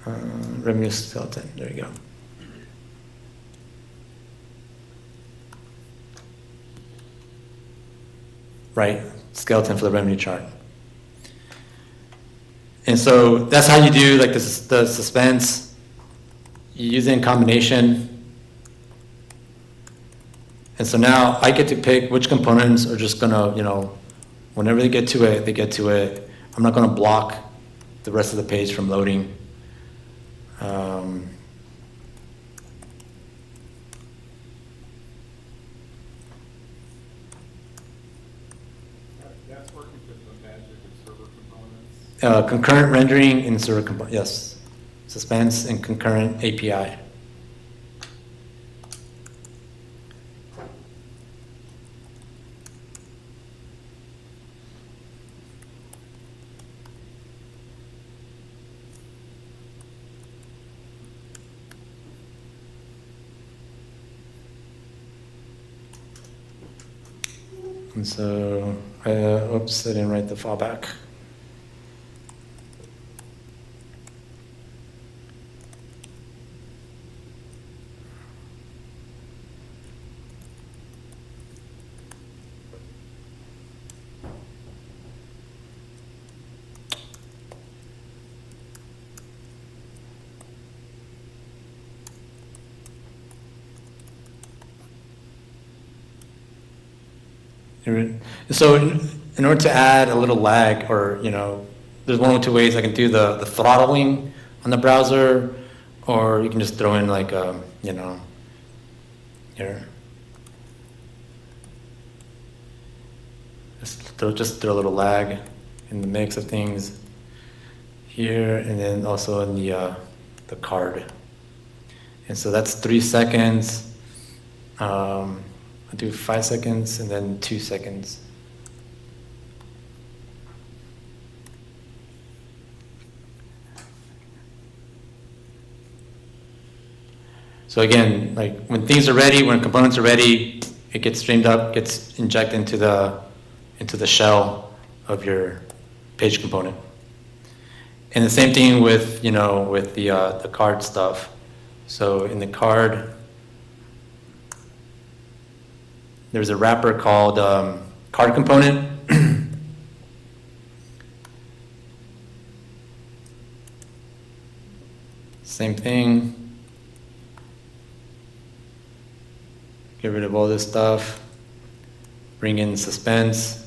Revenue skeleton. There you go. Right, skeleton for the revenue chart. And so that's how you do like the suspense. You use it in combination. And so now I get to pick which components are just gonna, whenever they get to it, they get to it. I'm not gonna block the rest of the page from loading. That's working with the magic of server components. Concurrent rendering in server component, yes. Suspense and concurrent API. And so, oops, I didn't write the fallback. So in order to add a little lag, or there's one or two ways I can do the throttling on the browser, or you can just throw in like here. Just throw a little lag in the mix of things here, and then also in the card. And so that's 3 seconds. I do 5 seconds and then 2 seconds. So again, like when things are ready, when components are ready, it gets streamed up, gets injected into the shell of your page component. And the same thing with with the card stuff. So in the card, there's a wrapper called card component. Same thing. Get rid of all this stuff. Bring in suspense.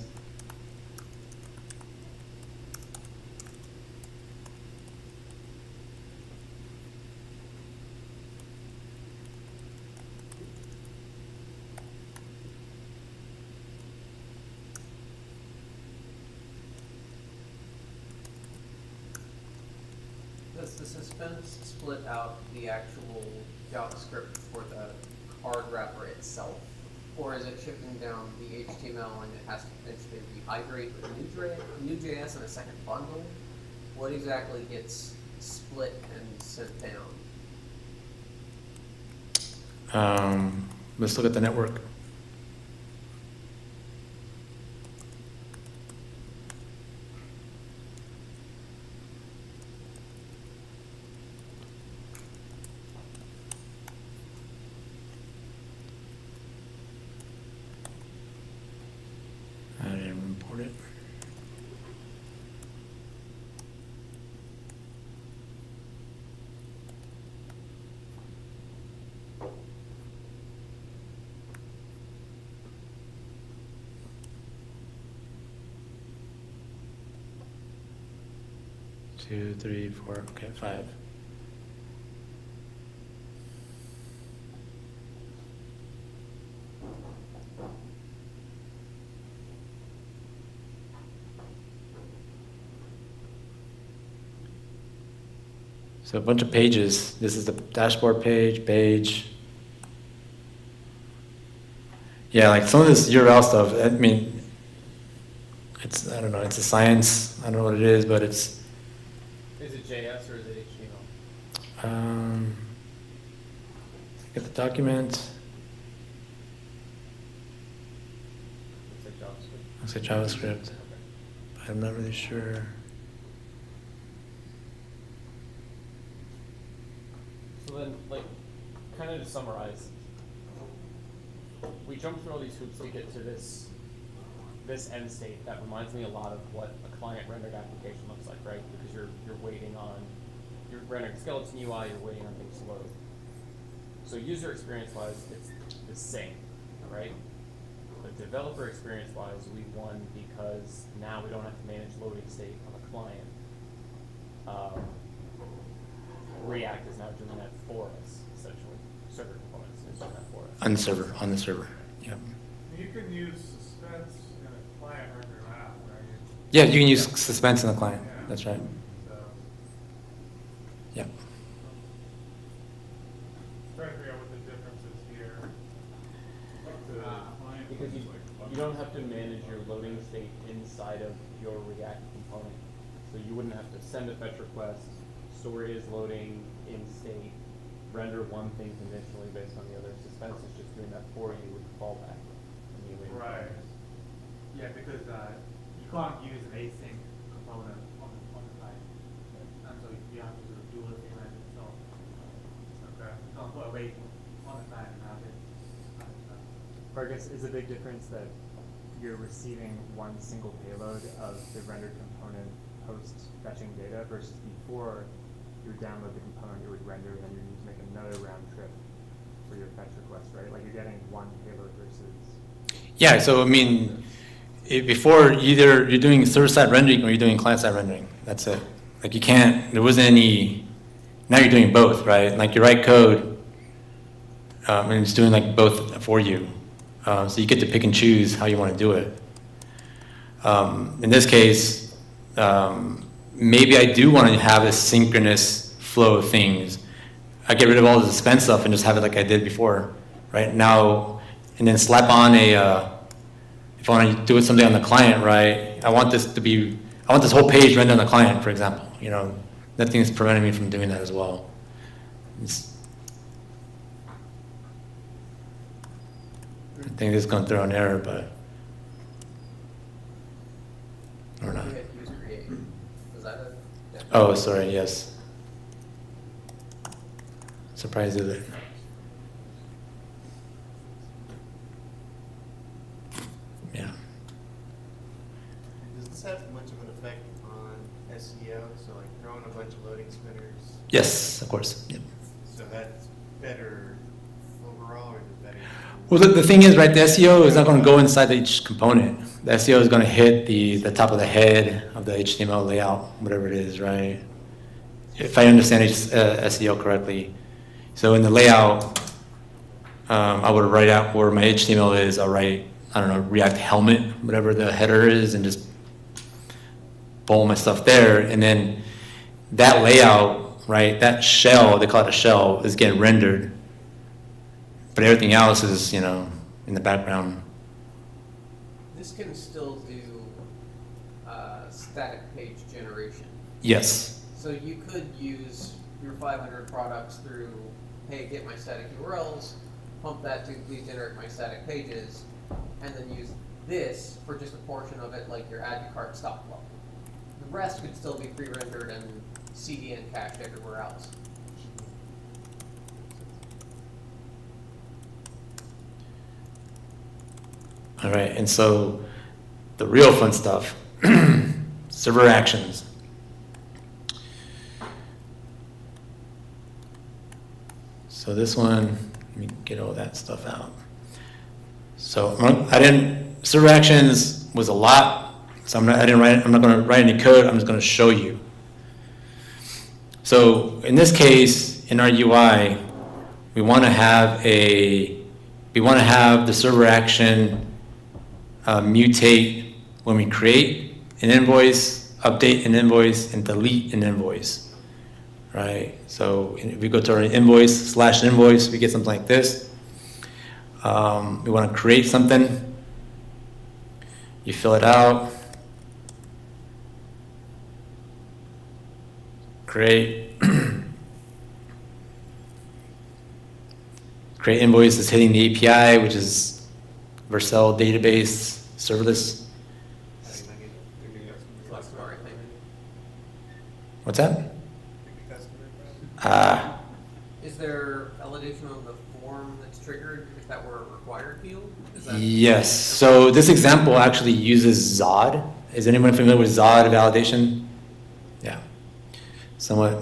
Does the suspense split out the actual JavaScript for the card wrapper itself? Or is it shipping down the HTML and it has to potentially rehydrate with Node.js in a second bundle? What exactly gets split and sent down? Let's look at the network. I didn't import it. Two, three, four, okay, 5. So a bunch of pages. This is the dashboard page. Yeah, like some of this URL stuff, I mean, I don't know, it's a science. I don't know what it is, but it's. Is it JS or is it HTML? Get the document. Looks like JavaScript. Looks like JavaScript. But I'm not really sure. So then, like, kind of to summarize, we jumped through all these hoops to get to this end state that reminds me a lot of what a client rendered application looks like, right? Because you're waiting on, you're rendering skeleton UI, you're waiting on things to load. So user experience wise, it's the same, right? But developer experience wise, we won because now we don't have to manage loading state on the client. React is now doing that for us, essentially. Server components is doing that for us. On the server, yeah. You can use suspense in a client render app, right? Yeah, you can use suspense in the client, Yeah. that's right. So, Yeah. trying to figure out what the difference is here. Because you don't have to manage your loading state inside of your React component. So you wouldn't have to send a fetch request, store is loading in state, render one thing conventionally based on the other. Suspense is just doing that for you with fallback. Right. Yeah, because you can't use an async component on the site, and so you have to sort of do the thing and itself. Okay. You can't put a wait on the site and have it. Or I guess is a big difference that you're receiving one single payload of the rendered component post fetching data versus before you would download the component, you would render, and you need to make another round trip for your fetch request, right? Like you're getting one payload versus. Yeah, so I mean, before either you're doing server-side rendering or you're doing client-side rendering. That's it. Like you can't, there wasn't any, now you're doing both, right? Like you write code and it's doing like both for you. So you get to pick and choose how you want to do it. In this case, maybe I do want to have a synchronous flow of things. I get rid of all the suspense stuff and just have it like I did before, right? Now, and then slap on if I want to do something on the client, right? I want this whole page rendered on the client, for example. You know, nothing's preventing me from doing that as well. I think this is going to throw an error, but or not. User create. Was that it? Yeah. Oh, sorry. Yes. Surprised at it. Yeah. Does this have much of an effect on SEO? So like throwing a bunch of loading spinners? Yes, of course. Yep. So that's better overall, or is it better? Well, the thing is, right, the SEO is not going to go inside each component. The SEO is going to hit the top of the head of the HTML layout, whatever it is, right? If I understand SEO correctly. So in the layout, I would write out where my HTML is. I'll write, I don't know, React helmet, whatever the header is, and just bowl my stuff there. And then that layout, right, that shell, they call it a shell, is getting rendered. But everything else is, you know, in the background. This can still do static page generation. Yes. So you could use your 500 products through, hey, get my static URLs, pump that to please generate my static pages, and then use this for just a portion of it, like your add to cart stock flow. The rest could still be pre-rendered and CDN cached everywhere else. All right, and so the real fun stuff, server actions. So this one, let me get all that stuff out. So server actions was a lot, so I'm not going to write any code, I'm just going to show you. So in this case, in our UI, we want to have the server action mutate when we create an invoice, update an invoice, and delete an invoice, right? So if we go to our invoice/invoice, we get something like this. We want to create something. You fill it out. Create. Create invoice is hitting the API, which is Vercel database serverless. What's that? Is there validation on the form that's triggered if that were a required field? Is that Yes. So this example actually uses Zod. Is anyone familiar with Zod validation? Yeah, somewhat.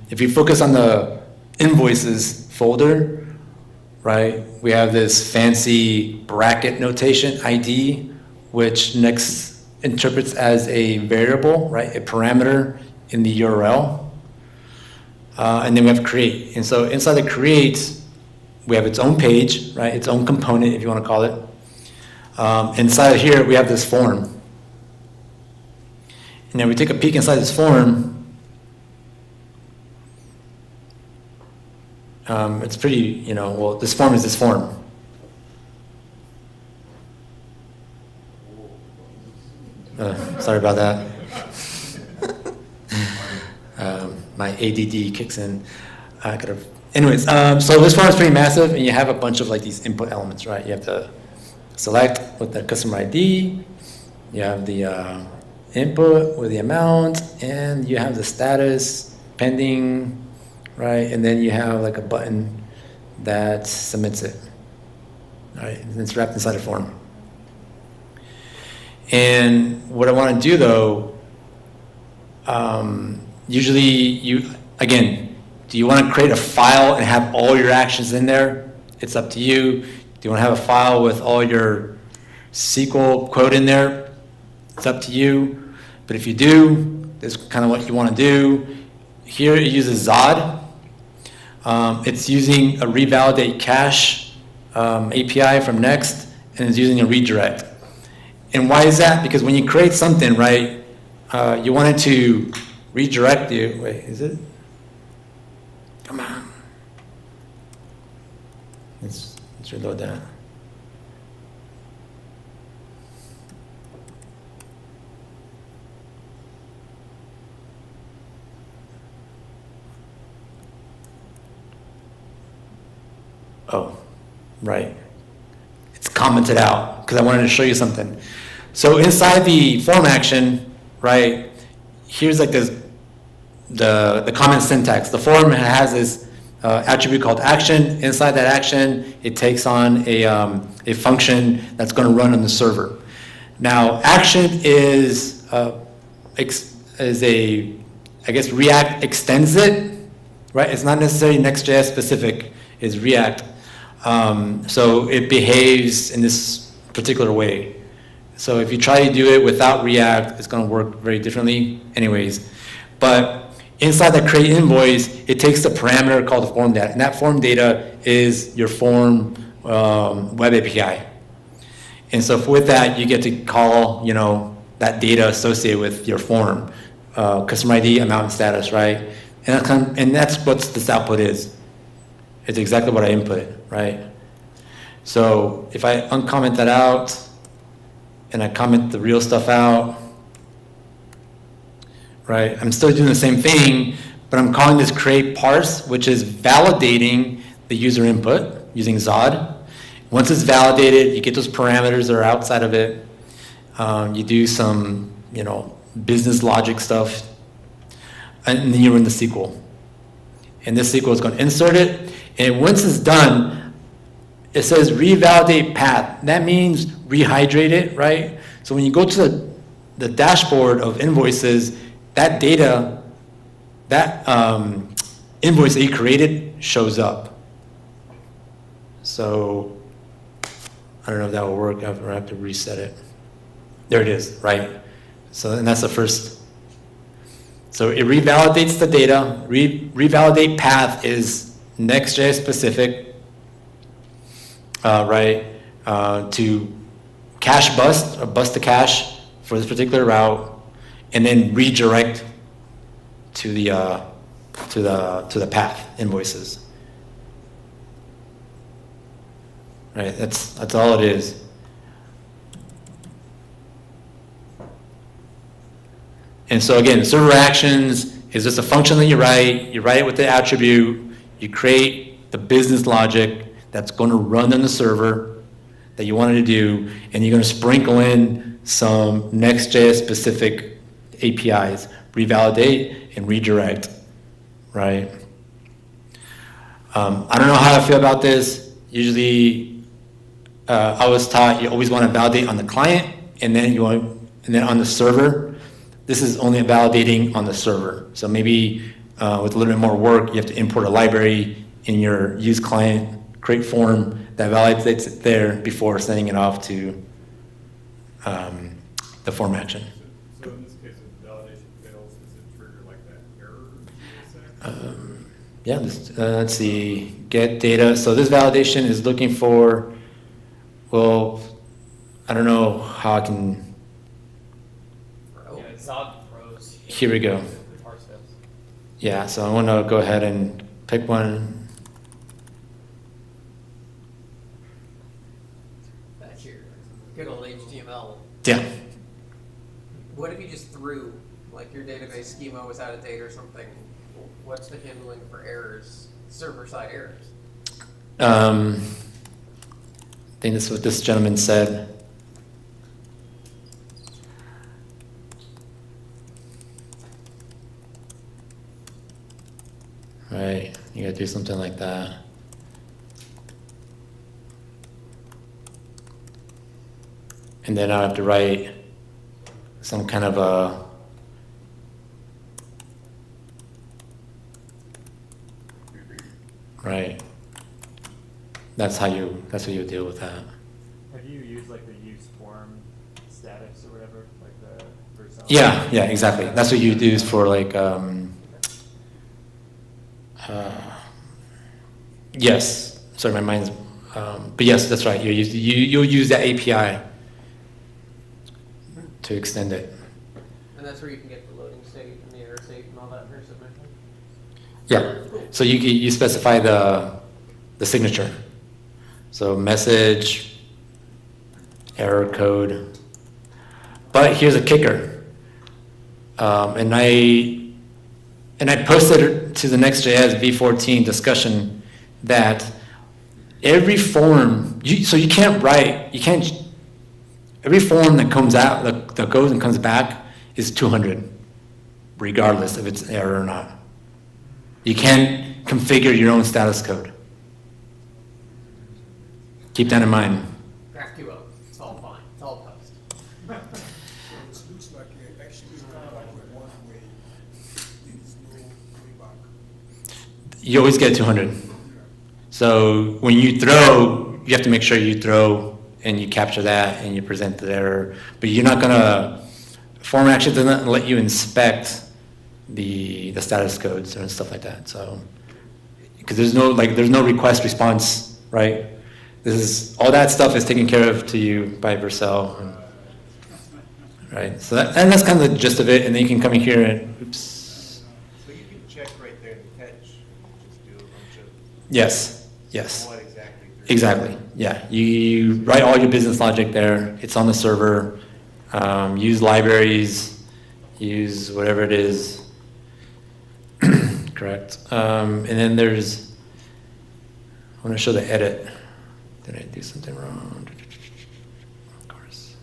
If you focus on the invoices folder, right, we have this fancy bracket notation ID, which next interprets as a variable, right, a parameter in the URL. And then we have create. And so inside the create, we have its own page, right, its own component, if you want to call it. Inside of here, we have this form. And then we take a peek inside this form. It's pretty, well, this form is this form. Sorry about that. My ADD kicks in. I could have. Anyways, so this form is pretty massive, and you have a bunch of like these input elements, right? You have to select with the customer ID. You have the input with the amount, and you have the status pending, right? And then you have like a button that submits it. All right, and it's wrapped inside a form. And what I want to do though, usually do you want to create a file and have all your actions in there? It's up to you. Do you want to have a file with all your SQL code in there? It's up to you. But if you do, this is kind of what you want to do. Here it uses Zod. It's using a revalidate cache API from Next, and it's using a redirect. And why is that? Because when you create something, right, you want it to redirect you. Wait, is it? Come on. Let's reload that. Oh, right. It's commented out because I wanted to show you something. So inside the form action, right, here's like this, the common syntax. The form has this attribute called action. Inside that action, it takes on a function that's going to run on the server. Now, action is I guess React extends it, right? It's not necessarily Next.js specific, it's React. So it behaves in this particular way. So if you try to do it without React, it's going to work very differently anyways. But inside the create invoice, it takes the parameter called the form data. And that form data is your form web API. And so with that, you get to call, that data associated with your form, customer ID, amount, and status, right? And that's what this output is. It's exactly what I inputted, right? So if I uncomment that out, and I comment the real stuff out, right? I'm still doing the same thing, but I'm calling this create parse, which is validating the user input using Zod. Once it's validated, you get those parameters that are outside of it. You do some, business logic stuff, and then you run the SQL. And this SQL is going to insert it, and once it's done, it says revalidate path. That means rehydrate it, right? So when you go to the dashboard of invoices, that data, that invoice that you created shows up. So I don't know if that will work. I have to reset it. There it is, right? So, and that's the first. So it revalidates the data. Revalidate path is Next.js specific. Right, to cache bust, or bust the cache for this particular route, and then redirect to the path invoices. Right, that's all it is. And so again, server actions is just a function that you write it with the attribute, you create the business logic that's going to run on the server that you wanted to do, and you're going to sprinkle in some Next.js specific APIs, revalidate and redirect, right? I don't know how I feel about this. Usually, I was taught you always want to validate on the client, and then on the server. This is only validating on the server. So maybe with a little bit more work, you have to import a library in your use client, create form that validates it there before sending it off to the form action. So in this case, if validation fails, does it trigger like that error? Yeah, let's see, get data. So this validation is looking for, well, I don't know how I can, Yeah, Zod throws. here we go. The parse fails. Yeah, so I want to go ahead and pick one. That's your good old HTML. Yeah. What if you just threw, like your database schema was out of date or something? What's the handling for errors, server-side errors? I think this is what this gentleman said. Right, you gotta do something like that. And then I have to write some kind of a right. That's how you deal with that. Have you used like the use form status or whatever, like the Vercel? Yeah, exactly. That's what you use for like yes. Sorry, my mind's but yes, that's right. You'll use that API to extend it. And that's where you can get the loading state and the error state and all that for submission? Yeah. So you specify the signature. So message, error code. But here's a kicker. And I posted to the Next.js v14 discussion that every form, every form that comes out, that goes and comes back is 200, regardless if it's error or not. You can't configure your own status code. Keep that in mind. GraphQL, it's all fine, it's all post. It looks like actually it's kind of like a one-way. There is no way back. You always get 200. So when you throw, you have to make sure you throw and you capture that and you present the error. But you're not gonna, form action doesn't let you inspect the status codes and stuff like that. So, because there's no request response, right? All that stuff is taken care of to you by Vercel, right? So that's kind of the gist of it. And then you can come in here and oops. So you can check right there in the catch, just do a bunch of. Yes. What exactly? Exactly. Yeah. You write all your business logic there. It's on the server. Use libraries. Use whatever it is. Correct. And then there's. I want to show the edit. Did I do something wrong? Of course.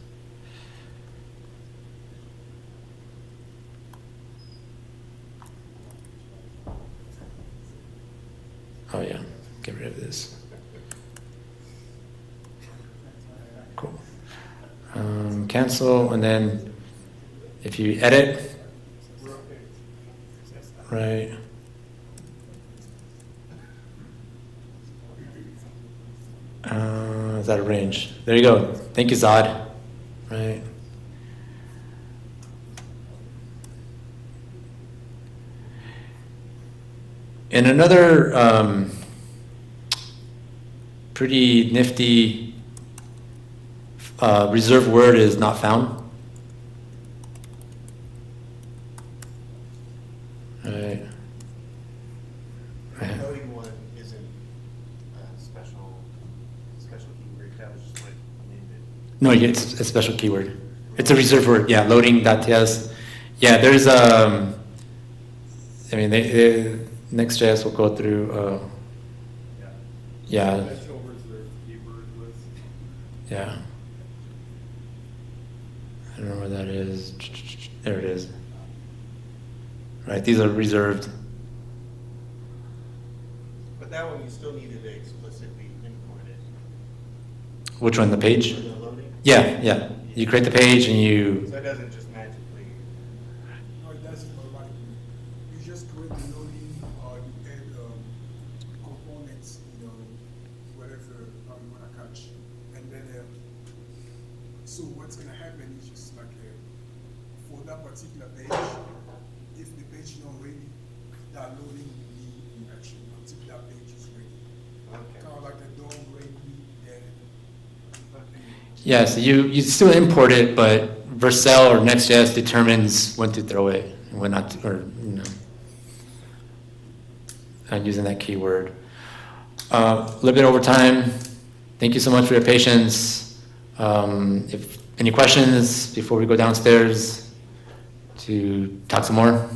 Oh yeah, get rid of this. Cool. Cancel, and then if you edit, right. Is that a range? There you go. Thank you, Zod. Right. And another pretty nifty reserved word is not found. Right. No, it's a special keyword. It's a reserved word, yeah, loading.ts. Yeah, there's, Next.js will go through, yeah. Special reserved keyword list. Yeah. I don't know where that is. There it is. Right, these are reserved. But that one, you still needed to explicitly import it. Which one, the page? For the loading? Yeah, yeah. You create the page and you, So it doesn't just magically. No, it doesn't automatically. You just create the loading, you add components, whatever you want to catch. And then, so what's going to happen is just like for that particular page, if the page is not ready, that loading will be in action until that page is ready. Okay. Kind of like a DOM ready, then. yeah, so you still import it, but Vercel or Next.js determines when to throw it and when not to, or, using that keyword. A little bit over time. Thank you so much for your patience. If any questions before we go downstairs to talk some more,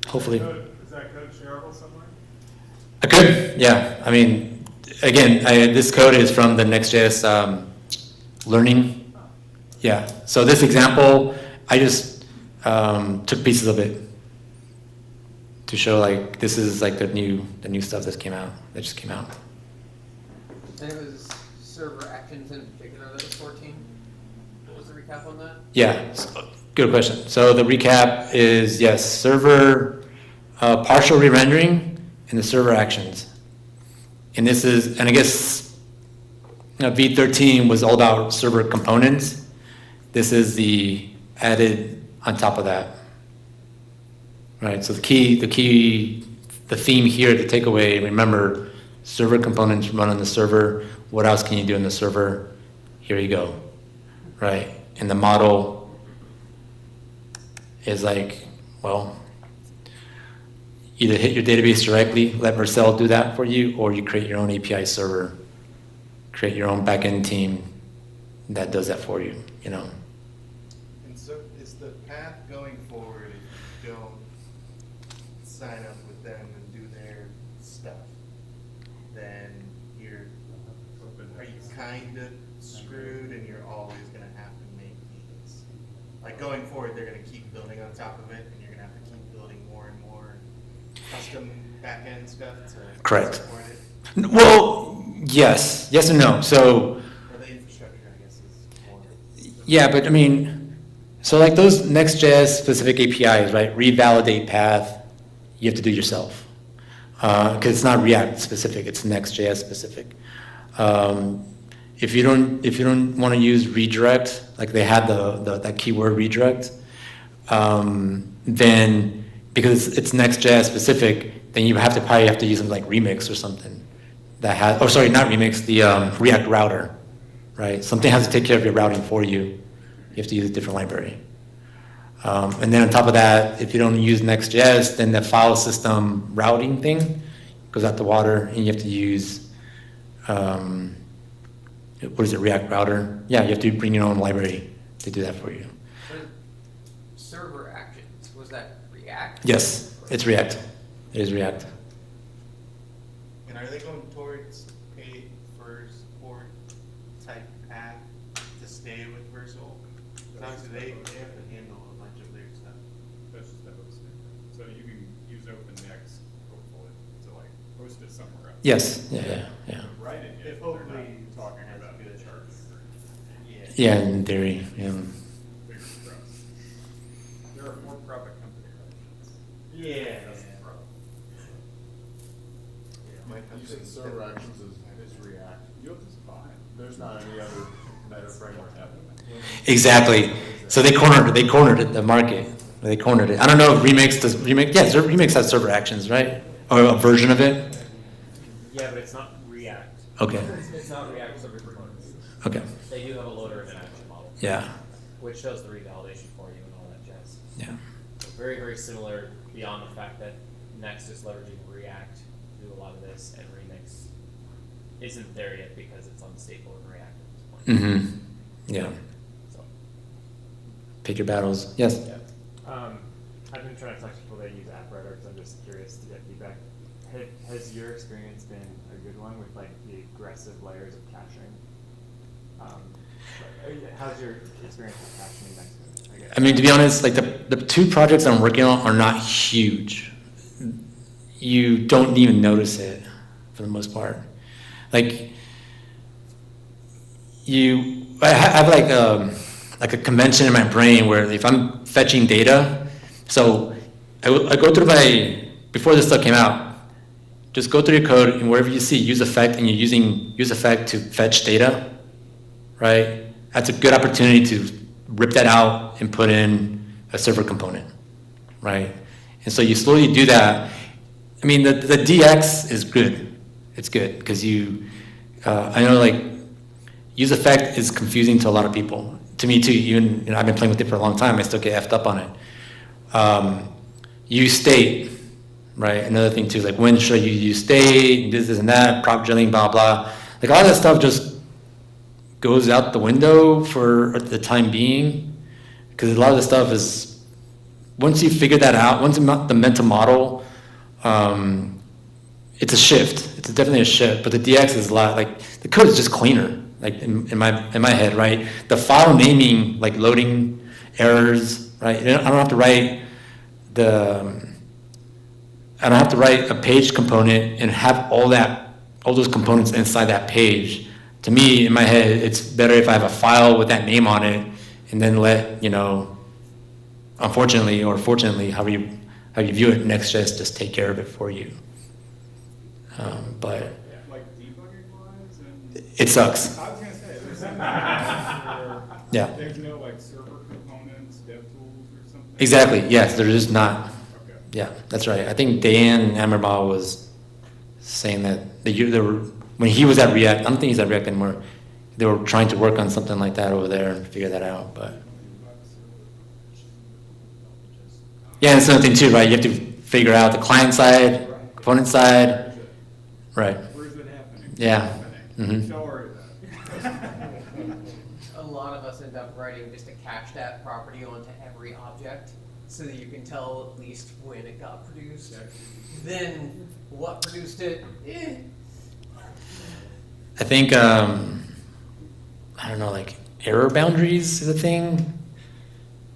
hopefully. Is that code shareable somewhere? I could, yeah. I mean, again, this code is from the Next.js learning. Yeah. So this example, I just took pieces of it to show like this is like the new stuff that just came out. And it was server actions in particular that was 14. What was the recap on that? Yeah. Good question. So the recap is yes, server partial re-rendering and the server actions. And this is, and I guess V13 was all about server components. This is the added on top of that. Right, so the theme here, the takeaway, remember, server components run on the server. What else can you do in the server? Here you go, right? And the model is like, well, either hit your database directly, let Vercel do that for you, or you create your own API server, create your own backend team that does that for you, And so is the path going forward if you don't sign up with them and do their stuff, then are you kind of screwed and you're always going to have to make these? Like going forward, they're going to keep building on top of it and you're going to have to keep building more and more custom backend stuff to Correct. support it? Well, yes and no. So, Or the infrastructure, I guess, is more. yeah, but I mean, so like those Next.js specific APIs, right? Revalidate path, you have to do yourself. Because it's not React specific, it's Next.js specific. If you don't want to use redirect, like they had that keyword redirect, then because it's Next.js specific, then you probably have to use them like Remix or something. That has, oh sorry, not Remix, the React router, right? Something has to take care of your routing for you. You have to use a different library. And then on top of that, if you don't use Next.js, then the file system routing thing goes out the water, and you have to use, what is it, React router? Yeah, you have to bring your own library to do that for you. Server actions, was that React? Yes, it's React. It is React. And are they going towards a first port type path to stay with Vercel? Obviously, they have to handle a bunch of their stuff. That's just the hosting. So you can use OpenNext, hopefully, to like host it somewhere else. Yes, yeah. Write it if they're not talking about good charging. Yeah, in theory, yeah. Fingers crossed. They're a for-profit company, right? Yeah. That's the problem. You said server actions is React. It's fine. There's not any other meta framework happening. Exactly. So they cornered it, the market. They cornered it. I don't know if Remix does, Remix has server actions, right? Or a version of it? Yeah, but it's not React. Okay. It's not React server components. Okay. They do have a loader and an action model. Yeah. Which does the revalidation for you and all that jazz. Yeah. So very, very similar beyond the fact that Next is leveraging React to do a lot of this, and Remix isn't there yet because it's unstable in React at this point. Mm-hmm. Yeah. So, Pick your battles. Yes. yeah. I've been trying to talk to people that use AppWriter because I'm just curious to get feedback. Has your experience been a good one with like the aggressive layers of caching? How's your experience with caching next to it, I guess? I mean, to be honest, like the two projects I'm working on are not huge. You don't even notice it for the most part. Like I have like a convention in my brain where if I'm fetching data, so I go through before this stuff came out, just go through your code and wherever you see use effect and you're using use effect to fetch data, right? That's a good opportunity to rip that out and put in a server component, right? And so you slowly do that. I mean, the DX is good. It's good because I know like use effect is confusing to a lot of people. To me too, even I've been playing with it for a long time, I still get effed up on it. Use state, right? Another thing too, like when should you use state, this and that, prop drilling, blah, blah. Like all that stuff just goes out the window for the time being, because a lot of the stuff is, once you figure that out, once the mental model, it's a shift. It's definitely a shift, but the DX is a lot, like the code is just cleaner, like in my head, right? The file naming, like loading errors, right? I don't have to write a page component and have all those components inside that page. To me, in my head, it's better if I have a file with that name on it and then let, unfortunately or fortunately, how you view it, Next.js just take care of it for you. But Like debugging wise, and it sucks. I was gonna say there's Yeah. there's no like server components, dev tools or something. Exactly. Yes, they're just not. Okay. Yeah, that's right. I think Dan Ammerbach was saying that they were, when he was at React, I don't think he's at React anymore. They were trying to work on something like that over there and figure that out. But yeah, that's another thing too, right? You have to figure out the client side, component side. Right. Where's it happening? Yeah. Mm-hmm. Don't worry about it. A lot of us end up writing just a cache that property onto every object so that you can tell at least when it got produced. Then what produced it? I think, I don't know, like error boundaries is a thing.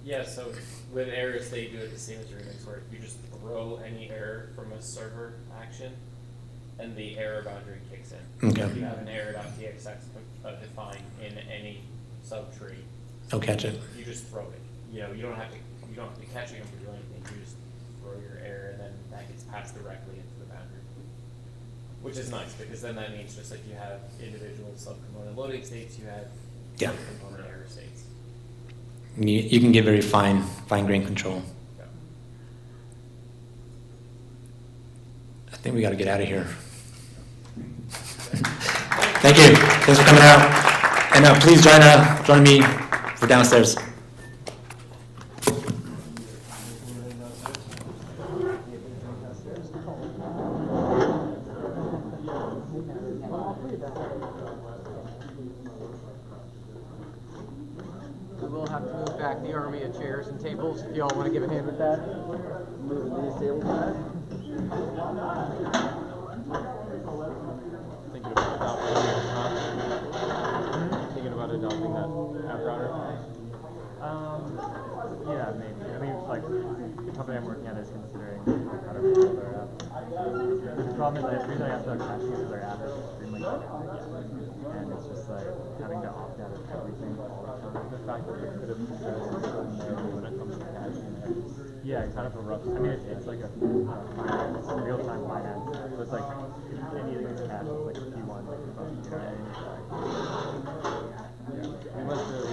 Yeah, so with errors, they do it the same as Remix, where you just throw any error from a server action, and the error boundary kicks in. Okay. If you have an error.txx defined in any subtree, Don't catch it. you just throw it. You don't have to catch it, you don't have to do anything. You just throw your error, and then that gets passed directly into the boundary, which is nice because then that means just like you have individual subcomponent loading states, you have subcomponent error states. You can get very fine-grained control. Yeah. I think we got to get out of here. Thank you. Thanks for coming out. And please join me for downstairs. We will have to move back the army of chairs and tables if you all want to give a hand with that. Moving these tables back. Thinking about adopting that app router? Yeah, maybe. I mean, like, the company I'm working at is considering how to rebuild their app. The problem is, the reason I asked about caching is their app is extremely dynamic. And it's just like having to opt out of everything all the time. The fact that they could have when it comes to caching. Yeah, kind of a rough. I mean, it's like a finance, real-time finance. So it's like if anything is cached, it's like a P1, like, you know what I mean? Yeah. I mean, what's the